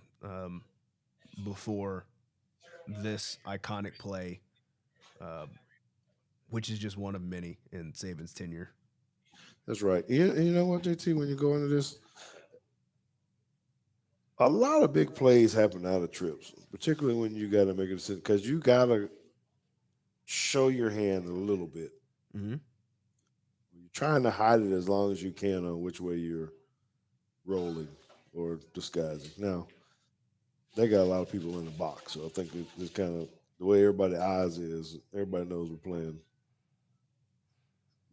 before this iconic play, uh, which is just one of many in Saban's tenure. that's right. You know what, JT, when you go into this, a lot of big plays happen out of trips, particularly when you got to make a decision because you got to show your hand a little bit. Mm-hmm. You're trying to hide it as long as you can on which way you're rolling or disguising. Now, they got a lot of people in the box, so I think it's kind of the way everybody eyes is. Everybody knows we're playing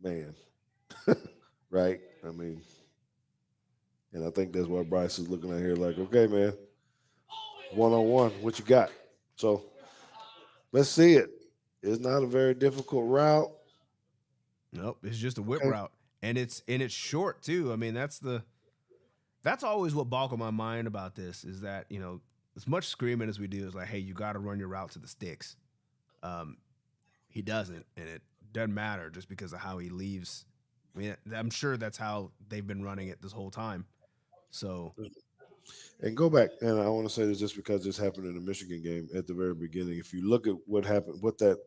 man, right? I mean, and I think that's why Bryce is looking at here like, okay, man, 1-on-1, what you got? So let's see it. It's not a very difficult route. Nope, it's just a whip Okay, route, and it's short too. I mean, that's always what boggled my mind about this is that as much screaming as we do is like, hey, you got to run your route to the sticks. Um, he doesn't, and it doesn't matter just because of how he leaves. I mean, I'm sure that's how they've been running it this whole time. So and go back. And I want to say this just because this happened in the Michigan game at the very beginning. If you look at what happened, what that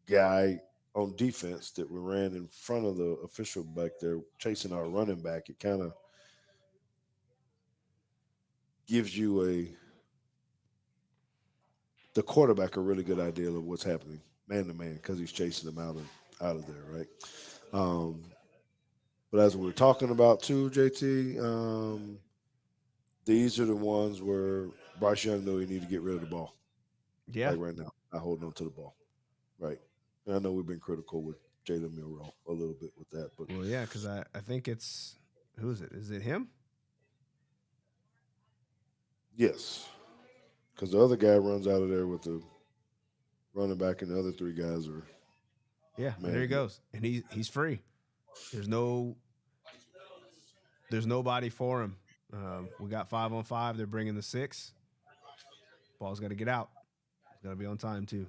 guy on defense that we ran in front of the official back there chasing our running back, it kind of gives you the quarterback a really good idea of what's happening man to man because he's chasing them out of there, right? Um, but as we are talking about too, JT, these are the ones where Bryce Young knew he needed to get rid of the ball, yeah, like right now, not holding on to the ball, right? And I know we've been critical with Jalen Milroe a little bit with that, but well, yeah, because I think it's who is it? Is it him? yes, because the other guy runs out of there with the running back, and the other three guys are Yeah, and there man. he goes, and he's free. There's no there's nobody for him. We got 5-on-5. They're bringing the 6. Ball's got to get out. It's got to be on time too.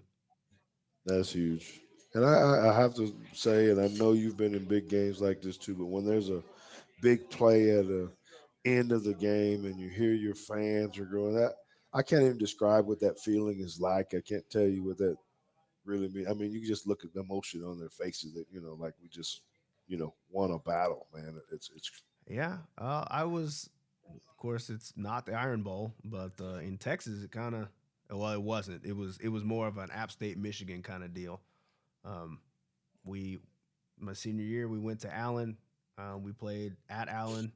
That's huge. And I have to say, and I know you've been in big games like this too, but when there's a big play at the end of the game and you hear your fans are going, that I can't even describe what that feeling is like. I can't tell you what that really means. I mean, you can just look at the emotion on their faces that like we just won a battle, man. It's Yeah, I was. Of course, it's not the Iron Bowl, but in Texas, it kind of. Well, it wasn't. It was more of an App State, Michigan kind of deal. Um, we my senior year, we went to Allen. We played at Allen.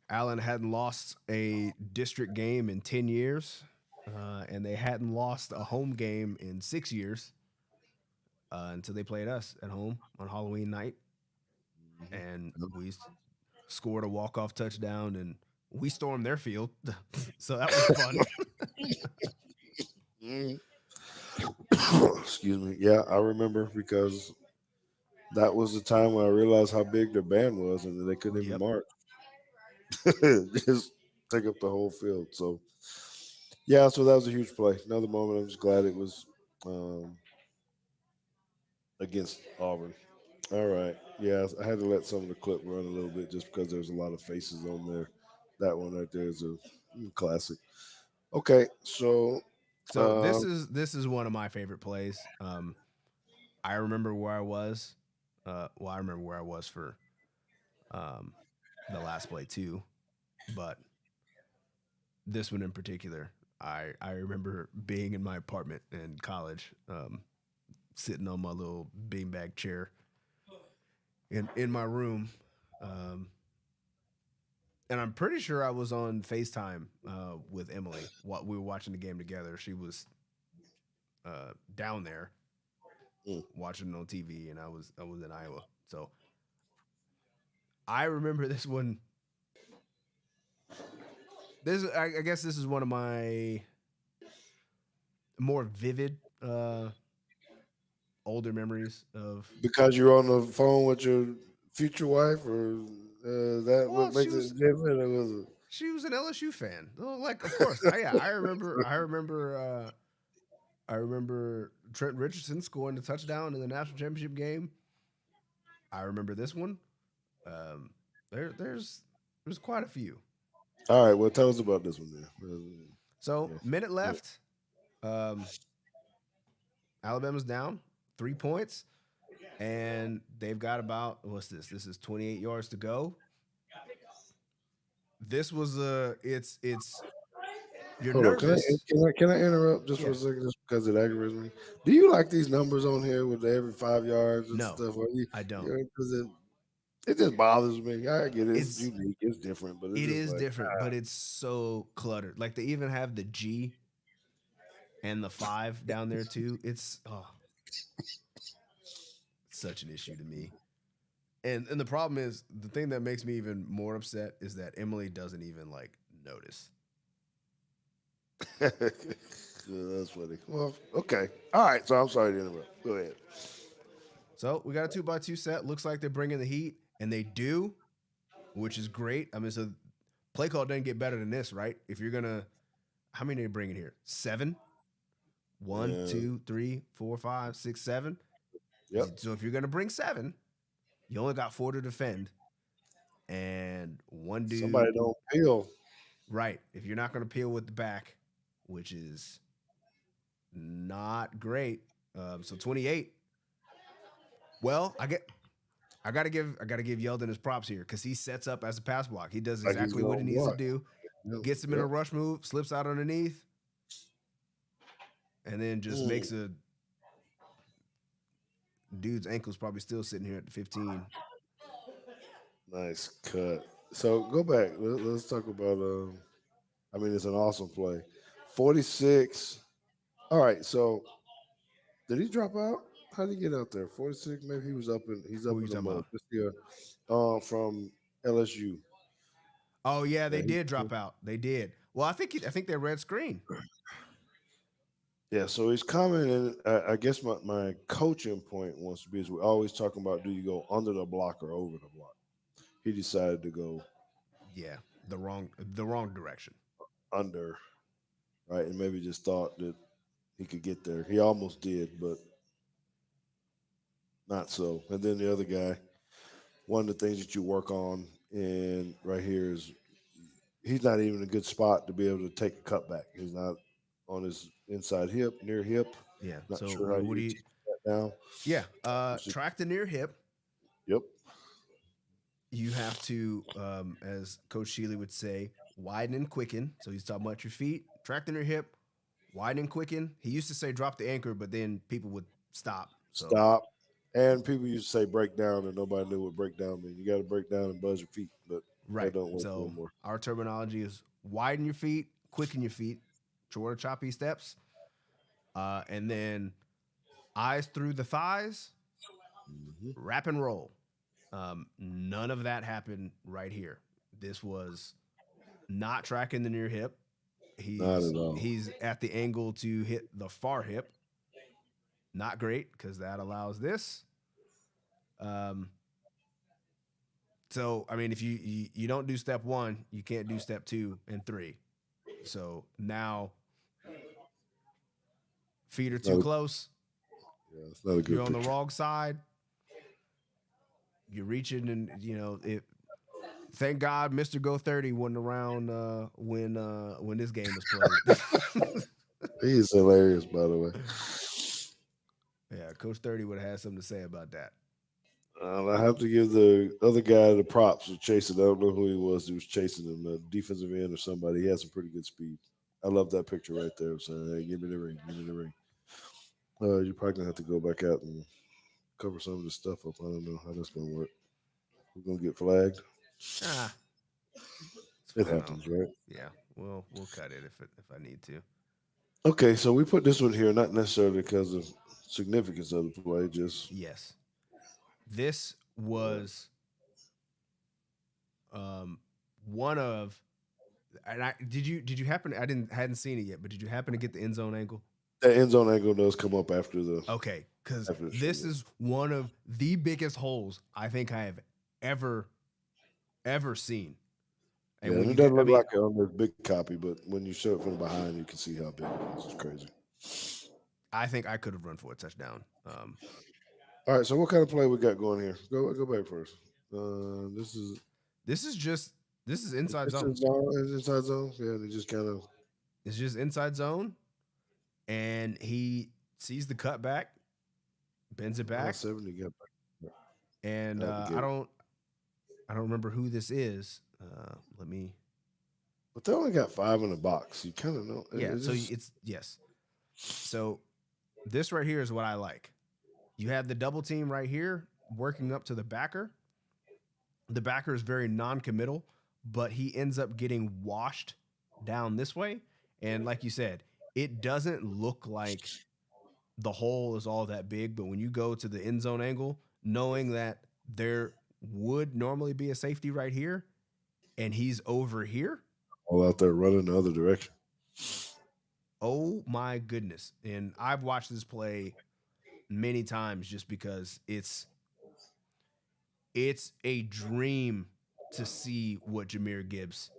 Allen hadn't lost a district game in 10 years, and they hadn't lost a home game in 6 years until they played us at home on Halloween night, and we scored a walk off touchdown and we stormed their field. So that was fun. Mhm. Excuse me. Yeah, I remember because that was the time when I realized how big their band was and that they couldn't even Yep. march. Just take up the whole field. So yeah, so that was a huge play. Another moment. I'm just glad it was um, against Auburn. All right. Yeah, I had to let some of the clip run a little bit just because there's a lot of faces on there. That one right there is a classic. Okay, so So uh, this is one of my favorite plays. I remember where I was. Well, I remember where I was for um, the last play too, but this one in particular, I remember being in my apartment in college, sitting on my little beanbag chair in my room, um, and I'm pretty sure I was on FaceTime with Emily while we were watching the game together. She was down there mm, watching it on TV, and I was in Iowa. So I remember this one. This I guess this is one of my more vivid older memories of. because you're on the phone with your future wife, or that Well, what she makes it was different? Or was it? she was an LSU fan. Well, like, of course, yeah, I remember Trent Richardson scoring the touchdown in the national championship game. I remember this one. Um, there's quite a few. All right. Well, tell us about this one then. So Yeah. minute Yeah. left. Um, Alabama's down 3 points, and they've got about what's this? This is 28 yards to go. This was it's you're Hold on. nervous. Can I interrupt just for Yeah. a second, just because it aggravates me? Do you like these numbers on here with every 5 yards and No, stuff? Or I don't. because it just bothers me. I get it. It's It's unique. It's different, but it's it just is like different, but it's so cluttered. Like they even have the G and the 5 down there too. It's such an issue to me. And the problem is the thing that makes me even more upset is that Emily doesn't even like notice. that's funny. Well, okay. All right. So I'm sorry to interrupt. Go ahead. So we got a 2x2 set. Looks like they're bringing the heat, and they do, which is great. I mean, so play call doesn't get better than this, right? If you're gonna, how many are you bringing here? 7. One, Yeah. two, three, four, five, six, 7. Yep. So if you're gonna bring 7, you only got 4 to defend, and one dude, Somebody don't peel. right? If you're not gonna peel with the back, which is not great. So 28. Well, I gotta give Yeldon his props here because he sets up as a pass block. He does Like he's exactly what he gonna needs to block. do. Yep. Gets him in a Yep. rush move, slips out underneath, and then just Mm, makes a dude's ankle's probably still sitting here at the 15. nice cut. So go back. Let's talk about. I mean, it's an awesome play. 46. All right. So did he drop out? How did he get out there? 46. Maybe he was up in. He's Who up are you in the talking mode. about? Just here. From LSU. Oh yeah, Yeah. they did drop out. They did. Well, I think they red screen. Yeah. So he's coming, and I guess my coaching point wants to be is we're always talking about do you go under the block or over the block. He decided to go Yeah, the wrong direction. under, right, and maybe just thought that he could get there. He almost did, but not so. And then the other guy, one of the things that you work on, and right here is he's not even in a good spot to be able to take a cutback. He's not on his inside hip, near hip. Yeah. Not So sure how what do you you? teach that now. Yeah. It's just- Track the near hip. Yep. You have to, as Coach Shealy would say, widen and quicken. So he's talking about your feet, track the near hip, widen and quicken. He used to say drop the anchor, but then people would stop. So Stop. And people used to say break down, and nobody knew what break down meant. You got to break down and buzz your feet, but that right. don't work no So more. our terminology is widen your feet, quicken your feet, shorter choppy steps, and then eyes through the thighs, Hmm. wrap and roll. None of that happened right here. This was not tracking the near hip. Not He's at all. he's at the angle to hit the far hip. Not great because that allows this. Um, so I mean, if you don't do step one, you can't do step two and three. So now feet are It's too not a, close. yeah, it's not a You're good on the picture. wrong side. You're reaching, and it. Thank God, Mister Go 30 wasn't around when this game was played. He's hilarious, by the way. Yeah, Coach 30 would have had something to say about that. I have to give the other guy the props for chasing. I don't know who he was. He was chasing him, a defensive end or somebody. He had some pretty good speed. I love that picture right there. Saying, "Hey, give me the ring, give me the ring." You're probably gonna have to go back out and cover some of this stuff up. I don't know how that's gonna work. We're gonna get flagged. Ah, it's It fine. I'll, happens, right? yeah, we'll cut it if I need to. Okay, so we put this one here not necessarily because of significance of the play, just Yes, this was um one of. And did you happen? I didn't hadn't seen it yet, but did you happen to get the end zone angle? that end zone angle does come up after the Okay, because after the this shooting. is one of the biggest holes I think I have ever seen. Yeah, And when and you it get, doesn't I look mean, like it on the big copy, but when you show it from behind, you can see how big it is. It's crazy. I think I could have run for a touchdown. All right, so what kind of play we got going here? Go back first. This is This is just this is inside it's zone. just zone, it's inside zone. Yeah, they just kind of It's just inside zone, and he sees the cutback, bends it back, 70 got back and out the I gate. don't remember who this is. Let me. But they only got five in the box. You kind of know. Yeah, It's so just it's yes. So this right here is what I like. You have the double team right here working up to the backer. The backer is very non-committal, but he ends up getting washed down this way. And like you said, it doesn't look like the hole is all that big, but when you go to the end zone angle, knowing that there would normally be a safety right here and he's over here, all out there running the other direction. oh my goodness. And I've watched this play many times just because it's a dream to see what Jameer Gibbs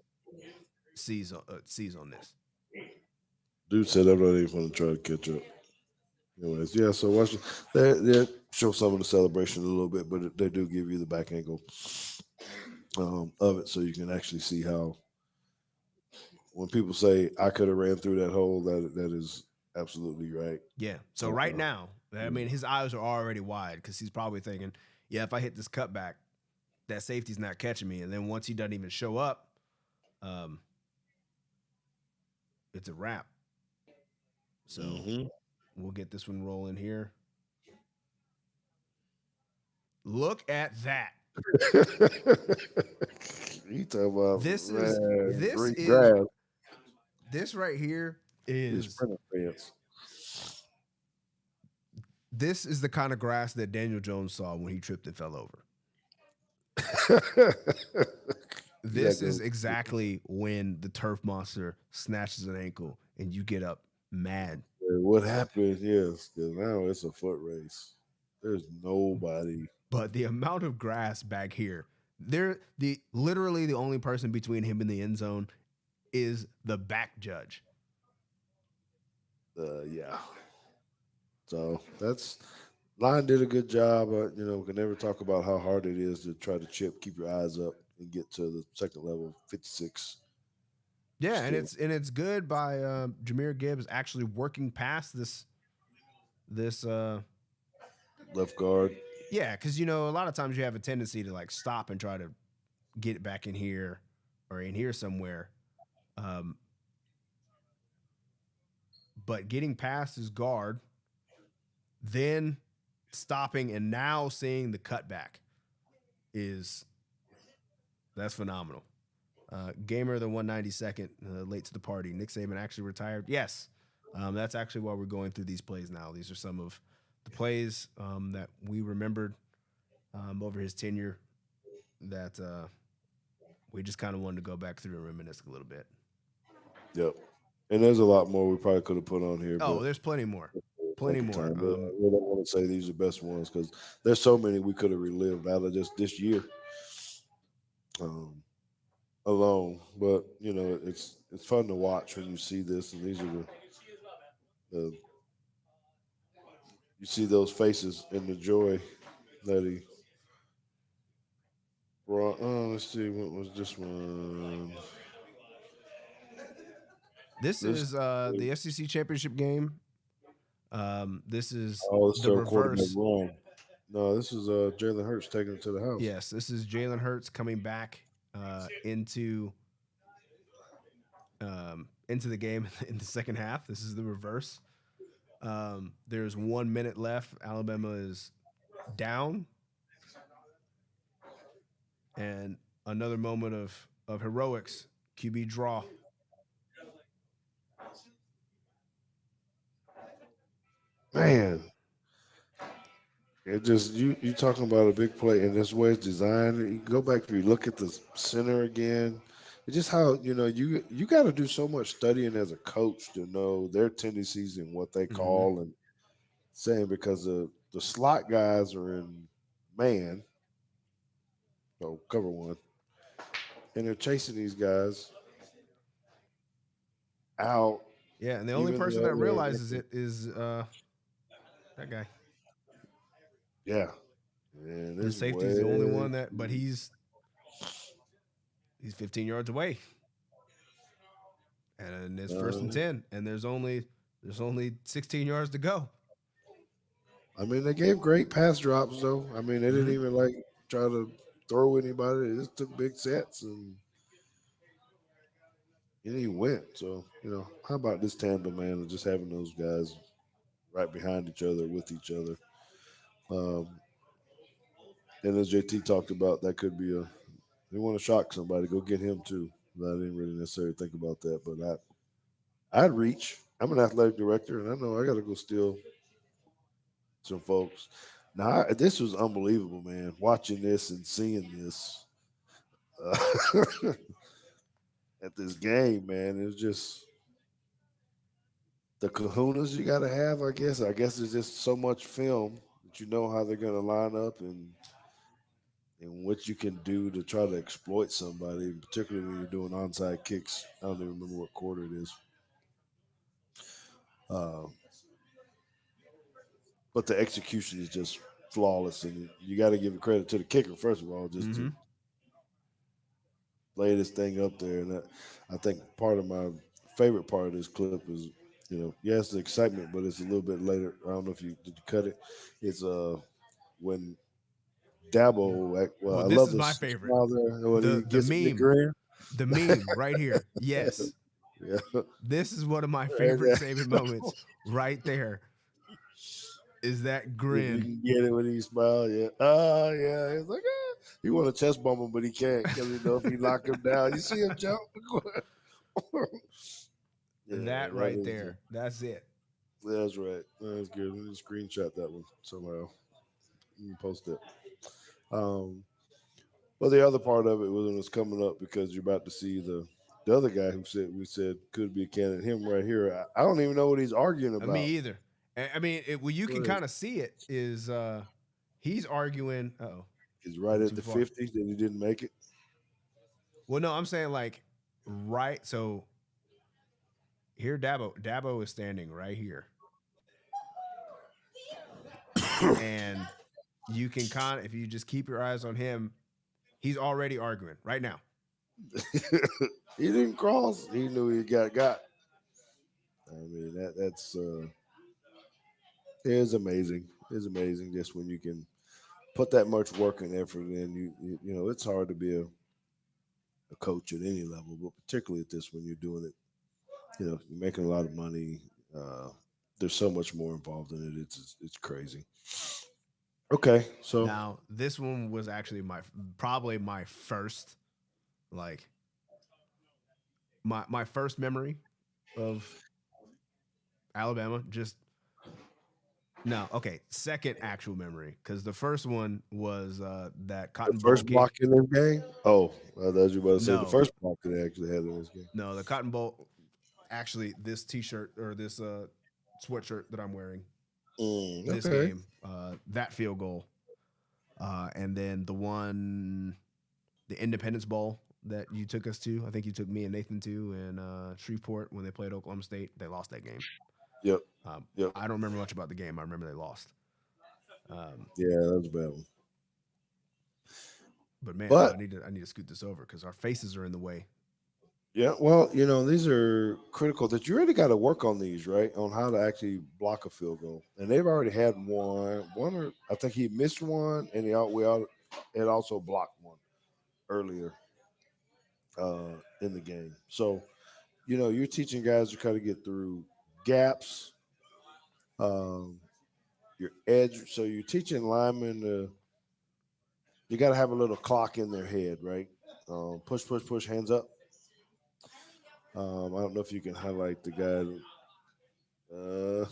sees on this. Dude said I'm not even going to try to catch up. Anyways, yeah. So watch they show some of the celebration a little bit, but they do give you the back angle of it, so you can actually see how when people say I could have ran through that hole, that is absolutely right. Yeah. So right Uh, now, I yeah. mean, his eyes are already wide because he's probably thinking, yeah, if I hit this cutback, that safety's not catching me. And then once he doesn't even show up, um, it's a wrap. So Mm-hmm. we'll get this one rolling here. Look at that. You talking about This is man, this great is grab. this right here His is sprinter fence. this is the kind of grass that Daniel Jones saw when he tripped and fell over. You This got is to exactly when the turf monster snatches an ankle and you get up mad. what happened? Yes, because now it's a foot race. There's nobody. But the amount of grass back here, they're the literally the only person between him and the end zone is the back judge. Yeah. So that's. Line did a good job. We can never talk about how hard it is to try to chip, keep your eyes up, and get to the second level, 56 Yeah, and still it's good by Jameer Gibbs actually working past this. left guard. Yeah, because a lot of times you have a tendency to like stop and try to get it back in here or in here somewhere. Um, but getting past his guard, then stopping and now seeing the cutback is that's phenomenal. Gamer of the 192nd, late to the party. Nick Saban actually retired. Yes, that's actually why we're going through these plays now. These are some of the plays that we remembered over his tenure that we just kind of wanted to go back through and reminisce a little bit. Yep. And there's a lot more we probably could have put on here, Oh, but there's plenty more. lack Plenty of more. time. But I really don't want to say these are the best ones because there's so many we could have relived out of just this year um, alone. But it's fun to watch when you see this, and these are the you see those faces and the joy that he brought. Oh, let's see, what was this one? This This is the SEC championship game. This is oh, this is the our quarterback reverse. wrong. No, this is Jalen Hurts taking it to the house. Yes, this is Jalen Hurts coming back into the game in the second half. This is the reverse. There's 1 minute left. Alabama is down, and another moment of heroics. QB draw. Man, it just you talking about a big play and this way it's designed. You go back if you look at the center again. It's just how you got to do so much studying as a coach to know their tendencies and what they Mm-hmm. call and saying because the slot guys are in man, so cover one, and they're chasing these guys out. Yeah, and the only Even person that realizes it is that guy. yeah, and The it's safety is the only way one that, but he's 15 yards away, and it's first and uh, 10, and there's only 16 yards to go. I mean, they gave great pass drops though. I mean, they didn't Mm-hmm. even like try to throw anybody. They just took big sets and he went. So how about this tandem, man, of just having those guys right behind each other with each other. Um, and as JT talked about, that could be a they want to shock somebody, go get him too. But I didn't really necessarily think about that, but I'd reach. I'm an athletic director, and I know I got to go steal some folks. Now, this was unbelievable, man. Watching this and seeing this uh, at this game, man, it was just the kahunas you got to have. I guess there's just so much film that you know how they're going to line up and what you can do to try to exploit somebody, particularly when you're doing onside kicks. I don't even remember what quarter it is. Uh, but the execution is just flawless, and you got to give credit to the kicker first of all, just Mm-hmm. to lay this thing up there. And I think part of my favorite part of this clip is, yes, the excitement, but it's a little bit later. I don't know if you did you cut it. It's when Dabo, well, Well, I this love is my this favorite. smile there when The he the gets in the meme, grin. the meme right here. Yes, Yeah, this is one of my and, favorite Saban moments. Right there is that if you grin. can get it when he smile, yeah. Oh, yeah. It's like, he want to chest bump him, but he can't because if he knock him down, you see him jump. Yeah, That that right is. there. That's it. That's right. That's good. Let me screenshot that one somehow. Let me post it. Um, but the other part of it was when it was coming up because you're about to see the other guy who we said could be a candidate. Him right here. I don't even know what he's arguing Me about. either. I mean, well, you can What kind of see it. Is he's arguing? Oh, is right went at too the far. 50 that he didn't make it? Well, no, I'm saying like right. So here, Dabo is standing right here. and you can if you just keep your eyes on him, he's already arguing right now. He didn't cross. He knew he got. I mean that's it is amazing. It's amazing just when you can put that much work and effort in. You know it's hard to be a coach at any level, but particularly at this when you're doing it. You know you're making a lot of money. Uh, there's so much more involved in it. It's crazy. Okay, so Now, this one was actually probably my first like my first memory of Alabama. Just no, okay, second actual memory because the first one was that the Cotton Bowl first block kick. in this game. Oh, I thought you were about to say the No, first block that they actually had in this game. no, the Cotton Bowl. Actually, this T-shirt or this sweatshirt that I'm wearing this Okay. game, that field goal, and then the Independence Bowl that you took us to. I think you took me and Nathan to in Shreveport when they played Oklahoma State. They lost that game. Yep. Um, Yep. I don't remember much about the game. I remember they lost. Um, Yeah, that was a bad one. but man, But I need to scoot this over because our faces are in the way. yeah, well, you know, these are critical that you really got to work on these, right? On how to actually block a field goal. And they've already had one or I think he missed one, and had also blocked one earlier in the game. So you know, you're teaching guys to kind of get through gaps, um, your edge. So you're teaching linemen to you got to have a little clock in their head, right? Push, push, push, hands up. I don't know if you can highlight the guy. Uh,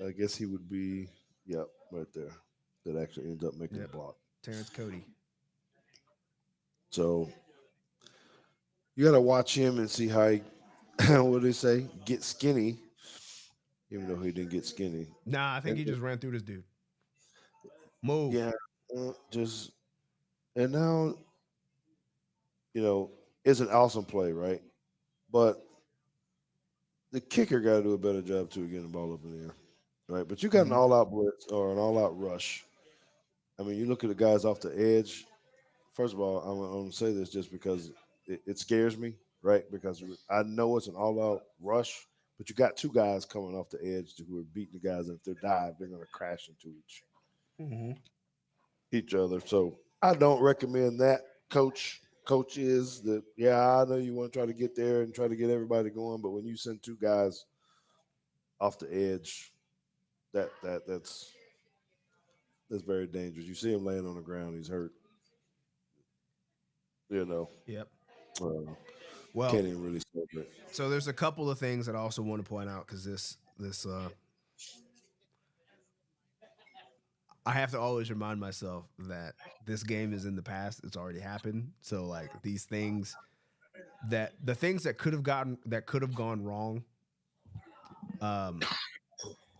I guess he would be, yep, right there. That actually ends up making the Yep, block. Terrence Cody. So you got to watch him and see how he, what do they say? Get skinny, even though he didn't get skinny. Nah, I think And he just ran through this dude. Move. yeah, just and now you know it's an awesome play, right? But the kicker got to do a better job too of getting the ball up in the air, right? But you got an Hmm. all-out blitz or an all-out rush. I mean, you look at the guys off the edge. First of all, I'm going to say this just because it scares me, right? Because I know it's an all-out rush, but you got two guys coming off the edge who are beating the guys, and if they dive, they're going to crash into Hmm. each other. So I don't recommend that. Coach is that. Yeah, I know you want to try to get there and try to get everybody going, but when you send two guys off the edge, that's very dangerous. You see him laying on the ground, he's hurt. You know, Yep. uh, Well, can't even really celebrate. so there's a couple of things that I also want to point out because this I have to always remind myself that this game is in the past. It's already happened. So like these things the things that could have gone wrong, um,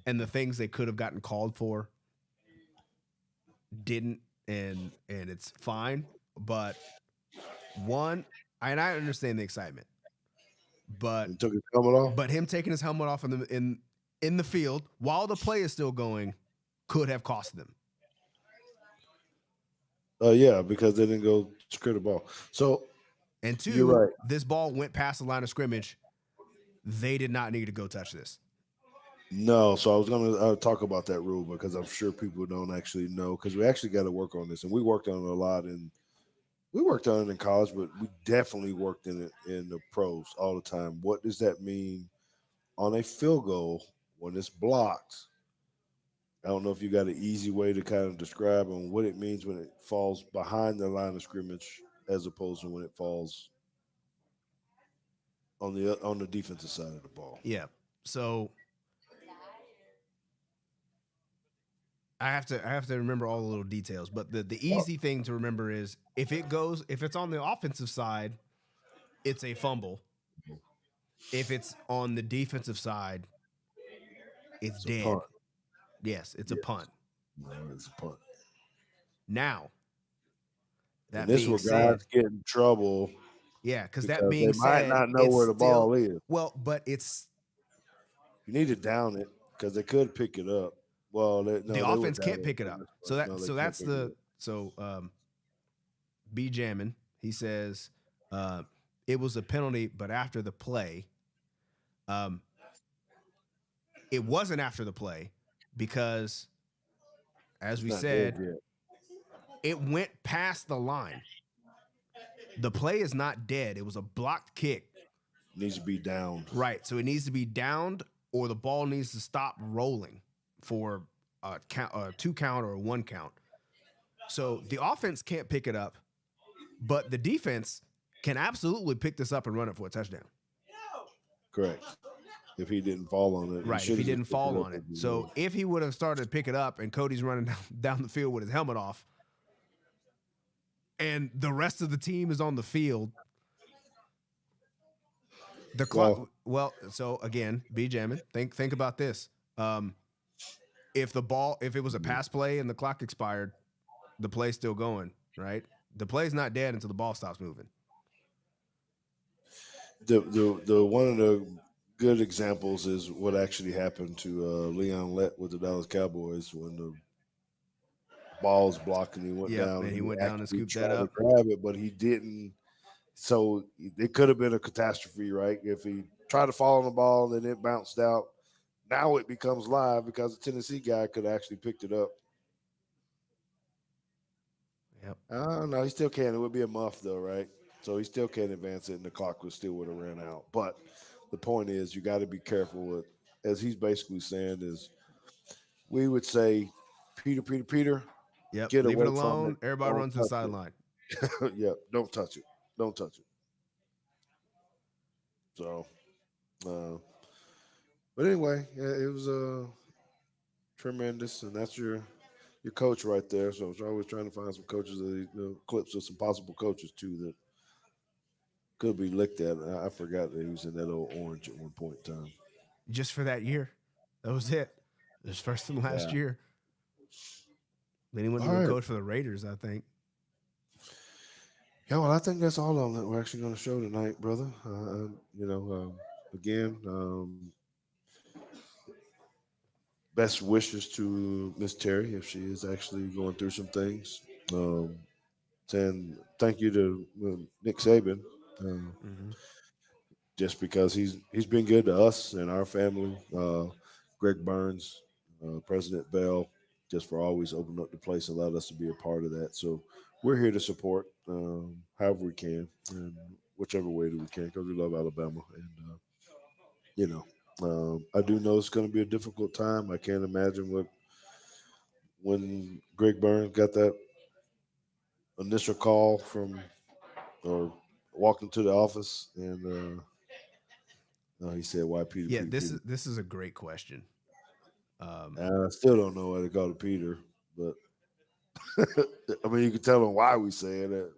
and the things they could have gotten called for didn't, and it's fine. But one, and I understand the excitement, but And took his helmet off. him taking his helmet off in the field while the play is still going could have cost them. Yeah, because they didn't go secure the ball. So And you're two, right. this ball went past the line of scrimmage. They did not need to go touch this. No, so I was going to talk about that rule because I'm sure people don't actually know because we actually got to work on this, and we worked on it a lot. And we worked on it in college, but we definitely worked in it in the pros all the time. What does that mean on a field goal when it's blocked? I don't know if you got an easy way to kind of describe on what it means when it falls behind the line of scrimmage as opposed to when it falls on the defensive side of the ball. Yeah. So I have to remember all the little details, but the easy thing to remember is if it's on the offensive side, it's a fumble. If it's on the defensive side, it's It's a punt. dead. Yes, it's a Yeah, punt. no, it's a punt. Now, And that this being where guys said, get in trouble yeah, because that because they being might said, not know it's where the still ball is. well, but it's You need to down it because they could pick it up. Well, The no, they were offense down can't on pick it up. points, So but no, they can't that's pick it the up. B Jammin. He says uh, it was a penalty, but after the play, um, it wasn't after the play because, as It's we not dead said, yet. it went past the line. The play is not dead. It was a blocked kick. Needs to be down. Right. So it needs to be downed or the ball needs to stop rolling for a 2 count or a 1 count. So the offense can't pick it up, but the defense can absolutely pick this up and run it for a touchdown. Correct. If he didn't fall on it, he Right. If should he have didn't just picked it fall up on as it. he So went. if he would have started to pick it up and Cody's running down the field with his helmet off and the rest of the team is on the field, the clock. Well, Well, so again, be jamming. Think about this. Um, if it was a pass play and the clock expired, the play's still going, right? The play's not dead until the ball stops moving. the one of the good examples is what actually happened to Leon Lett with the Dallas Cowboys when the ball was blocked and he went Yep, down and and he he went down and actually scooped that tried to up. grab it, but he didn't. So it could have been a catastrophe, right? If he tried to fall on the ball and it bounced out, now it becomes live because the Tennessee guy could have actually picked it up. Yep. No, he still can. It would be a muff though, right? So he still can't advance it, and the clock would have ran out. But the point is, you got to be careful with, as he's basically saying, is we would say, Peter, Peter, Peter, Yep. get Leave it away from it. alone. Everybody Don't runs to the touch sideline. it. Yeah, don't touch it. Don't touch it. So, uh, but anyway, yeah, it was tremendous, and that's your coach right there. So I was always trying to find some coaches, clips of some possible coaches too that could be looked at. I forgot that he was in that old orange at one point in time. Just for that year. That was it. His first and last Yeah. year. Then he went to All go right. coach for the Raiders, I think. Yeah, well, I think that's all on that we're actually going to show tonight, brother. Again, best wishes to Miss Terry if she is actually going through some things. Um, and thank you to Nick Saban, uh, Mm-hmm. just because he's been good to us and our family. Greg Burns, President Bell, just for always opening up the place, allowed us to be a part of that. So we're here to support however we can and whichever way that we can because we love Alabama and you know. I do know it's going to be a difficult time. I can't imagine what when Greg Burns got that initial call from or walked into the office and he said, "Why Peter, Yeah, Peter, Peter?" this is a great question. Um, I still don't know why they called it Peter, but I mean, you can tell them why we saying it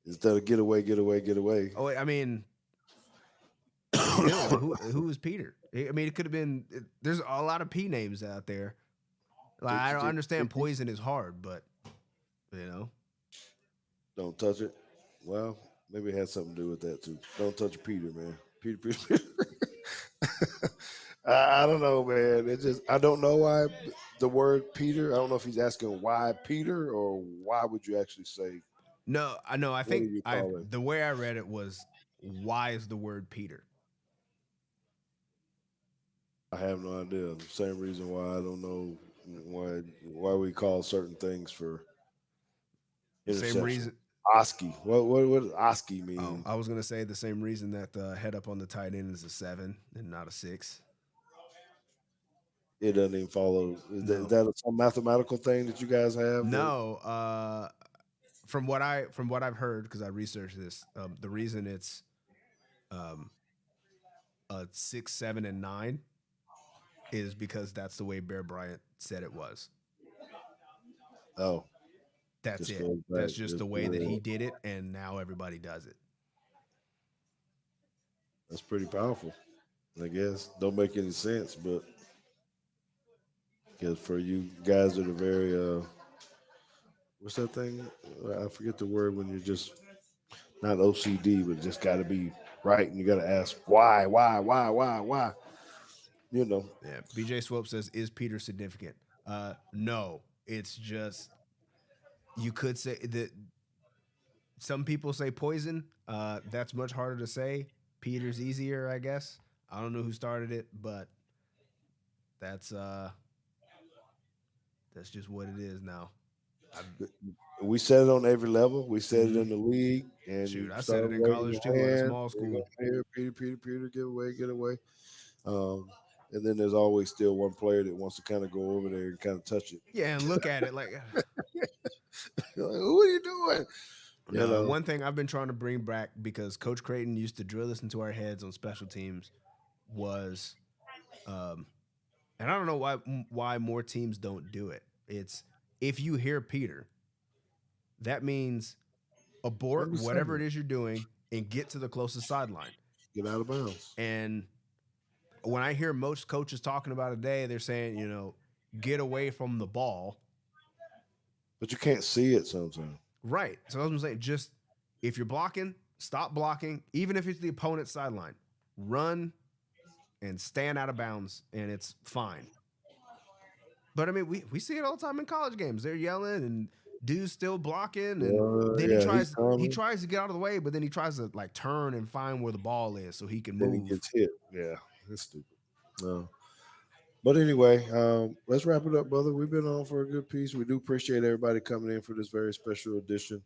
instead of get away, get away, get away. oh, I mean, still, who is Peter? I mean, it could have been. There's a lot of P names out there. Like I don't understand poison is hard, but you know, Don't touch it. Well, maybe it has something to do with that too. Don't touch Peter, man. Peter, Peter. Peter. I don't know, man. It just I don't know why the word Peter. I don't know if he's asking why Peter or why would you actually say no, I know. I what do think you I call it? the way I read it was why is the word Peter? I have no idea. The same reason why I don't know why we call certain things for Same interception. reason. Oski. What does Oski Oh, mean? I was gonna say the same reason that the head up on the tight end is a 7 and not a 6. It doesn't even follow. Is No, that some mathematical thing that you guys have? That no. From what I've heard because I researched this, the reason it's um, a 6, 7, and 9 is because that's the way Bear Bryant said it was. oh, That's just it. goes back. That's just Just the way that he did it, and now everybody does it. that's pretty powerful. I guess don't make any sense, but because for you guys that are very what's that thing? I forget the word when you're just not OCD, but just got to be right, and you got to ask why. you know, Yeah. BJ Swope says, "Is Peter significant?" No. It's just you could say that some people say poison. That's much harder to say. Peter's easier, I guess. I don't know who started it, but that's uh that's just what it is now. I we said it on every level. We said it mm-hmm. in the league, and Shoot, you I said start it in waving college your too at a hand. small You're school. going here, Peter, Peter, Peter, get away, get away. Um, and then there's always still one player that wants to kind of go over there and kind of touch it. Yeah, and look at it like You're like, what are you doing? You no. And know, one thing I've been trying to bring back because Coach Creighton used to drill this into our heads on special teams was, um, and I don't know why more teams don't do it. It's if you hear Peter, that means abort whatever it 97. is you're doing and get to the closest sideline. Get out of bounds. And when I hear most coaches talking about a day, they're saying, get away from the ball. But you can't see it sometimes. Right. So I was saying, just if you're blocking, stop blocking, even if it's the opponent's sideline. Run and stand out of bounds, and it's fine. But I mean, we see it all the time in college games. They're yelling and dude's still blocking, and then he Yeah, he's tries he coming. tries to get out of the way, but then he tries to like turn and find where the ball is so he can Then he move. gets hit. Yeah, that's stupid. No. But anyway, let's wrap it up, brother. We've been on for a good piece. We do appreciate everybody coming in for this very special edition.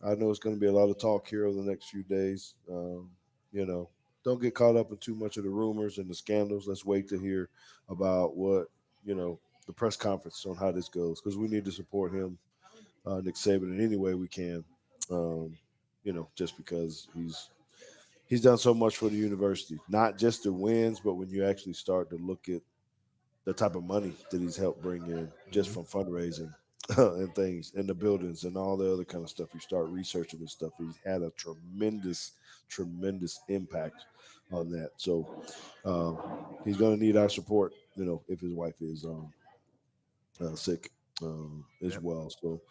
I know it's going to be a lot of talk here over the next few days. You know, don't get caught up in too much of the rumors and the scandals. Let's wait to hear about what, you know, the press conference on how this goes because we need to support him, Nick Saban, in any way we can. Um, you know, just because he's done so much for the university, not just the wins, but when you actually start to look at the type of money that he's helped bring in just Mm-hmm. from fundraising and things and the buildings and all the other kind of stuff. You start researching this stuff. He's had a tremendous, tremendous impact on that. So um, he's going to need our support, you know, if his wife is sick as Yep. well. So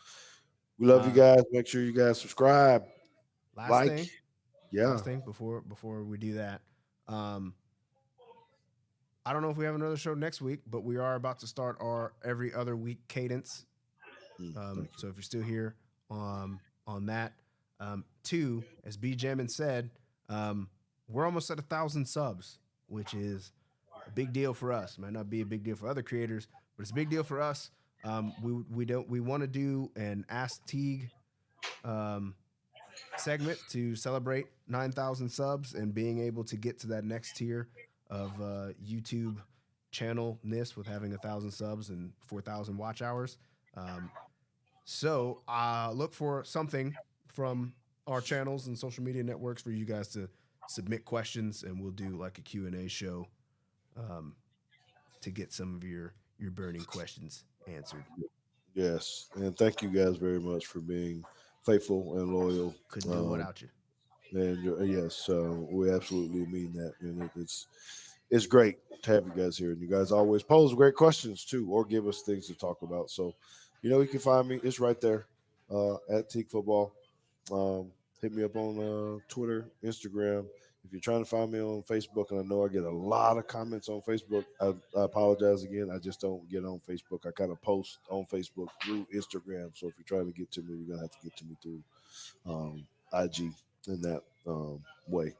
we love you Uh, guys. Make sure you guys subscribe, last like, thing, yeah. before we do that. Um, I don't know if we have another show next week, but we are about to start our every other week cadence. Thank you. So if you're still here on that, two, as B Jamin said, um, we're almost at 1,000 subs, which is a big deal for us. Might not be a big deal for other creators, but it's a big deal for us. We want to do an Ask Teague um, segment to celebrate 9,000 subs and being able to get to that next tier of YouTube channel ness with having 1,000 subs and 4,000 watch hours. Um, so look for something from our channels and social media networks for you guys to submit questions, and we'll do like a Q&A show um, to get some of your burning questions answered. Yes. And thank you guys very much for being faithful and loyal. Couldn't do it Um, without you. And yes, we absolutely mean that, and it's great to have you guys here. And you guys always pose great questions too, or give us things to talk about. So, you know, you can find me. It's right there at Teague Football. Um, Hit me up on Twitter, Instagram. If you're trying to find me on Facebook, and I know I get a lot of comments on Facebook, I apologize again. I just don't get on Facebook. I kind of post on Facebook through Instagram. So if you're trying to get to me, you're gonna have to get to me through IG in that way.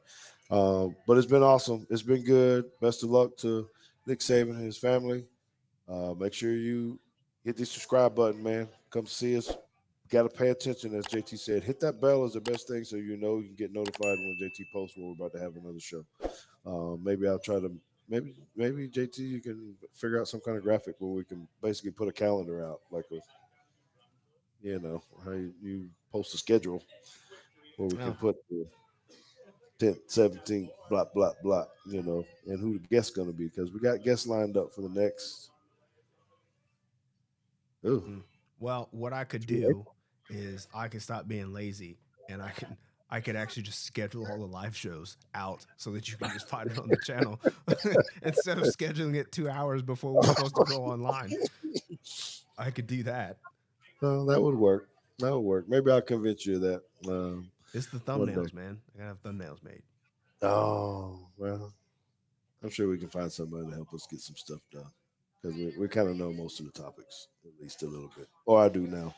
But it's been awesome. It's been good. Best of luck to Nick Saban and his family. Make sure you hit the subscribe button, man. Come see us. Got to pay attention, as JT said. Hit that bell is the best thing, so you know you can get notified when JT posts when we're about to have another show. Maybe I'll try to. Maybe JT, you can figure out some kind of graphic where we can basically put a calendar out, like a, you know, how you post a schedule where we can Oh, put the 10th, 17th, blah, blah, blah, you know, and who the guest's going to be because we got guests lined up for the next, ooh, mm. Well, what I could through do April. is I could stop being lazy and I could actually just schedule all the live shows out so that you can just find it on the channel instead of scheduling it 2 hours before we're supposed to go online. I could do that. That would work. That would work. Maybe I'll convince you of that It's the one day. thumbnails, man. I gotta have thumbnails made. Oh, well. I'm sure we can find somebody to help us get some stuff done because we kind of know most of the topics, at least a little bit. Or I do now.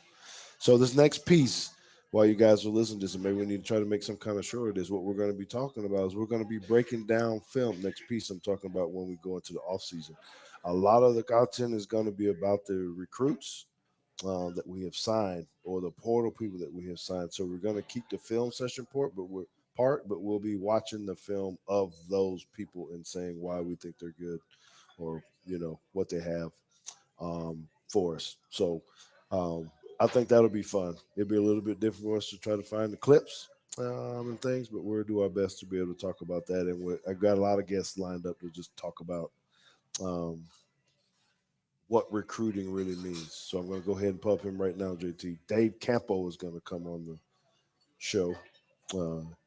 So this next piece, while you guys are listening to this, and maybe we need to try to make some kind of short of this, what we're going to be talking about is we're going to be breaking down film. Next piece I'm talking about when we go into the off season. A lot of the content is going to be about the recruits that we have signed or the portal people that we have signed. So we're going to keep the film session but we'll be watching the film of those people and saying why we think they're good or what they have for us. So I think that'll be fun. It'll be a little bit different for us to try to find the clips and things, but we'll do our best to be able to talk about that. And I've got a lot of guests lined up to just talk about um, what recruiting really means. So I'm going to go ahead and pub him right now, JT. Dave Campo is going to come on the show.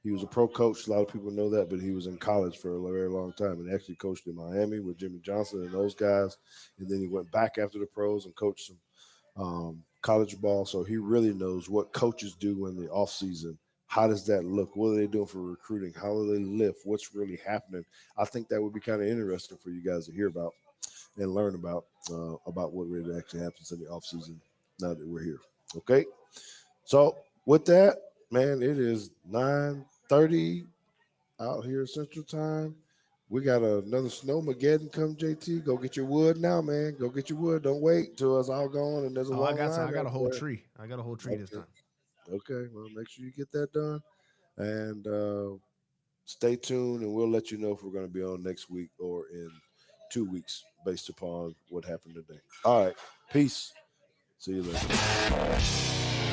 He was a pro coach. A lot of people know that, but he was in college for a very long time and actually coached in Miami with Jimmy Johnson and those guys. And then he went back after the pros and coached some college ball. So he really knows what coaches do in the offseason. How does that look? What are they doing for recruiting? How do they lift? What's really happening? I think that would be kind of interesting for you guys to hear about and learn about what really actually happens in the offseason now that we're here. Okay. So with that, man, it is 9:30 out here Central Time. We got another snowmageddon come, JT. Go get your wood now, man. Go get your wood. Don't wait till it's all gone and there's a Oh, I long got some. line I got out a whole there. tree. I got a whole tree this Okay. time. Okay. Well, make sure you get that done. And stay tuned, and we'll let you know if we're going to be on next week or in 2 weeks based upon what happened today. All right. Peace. See you later.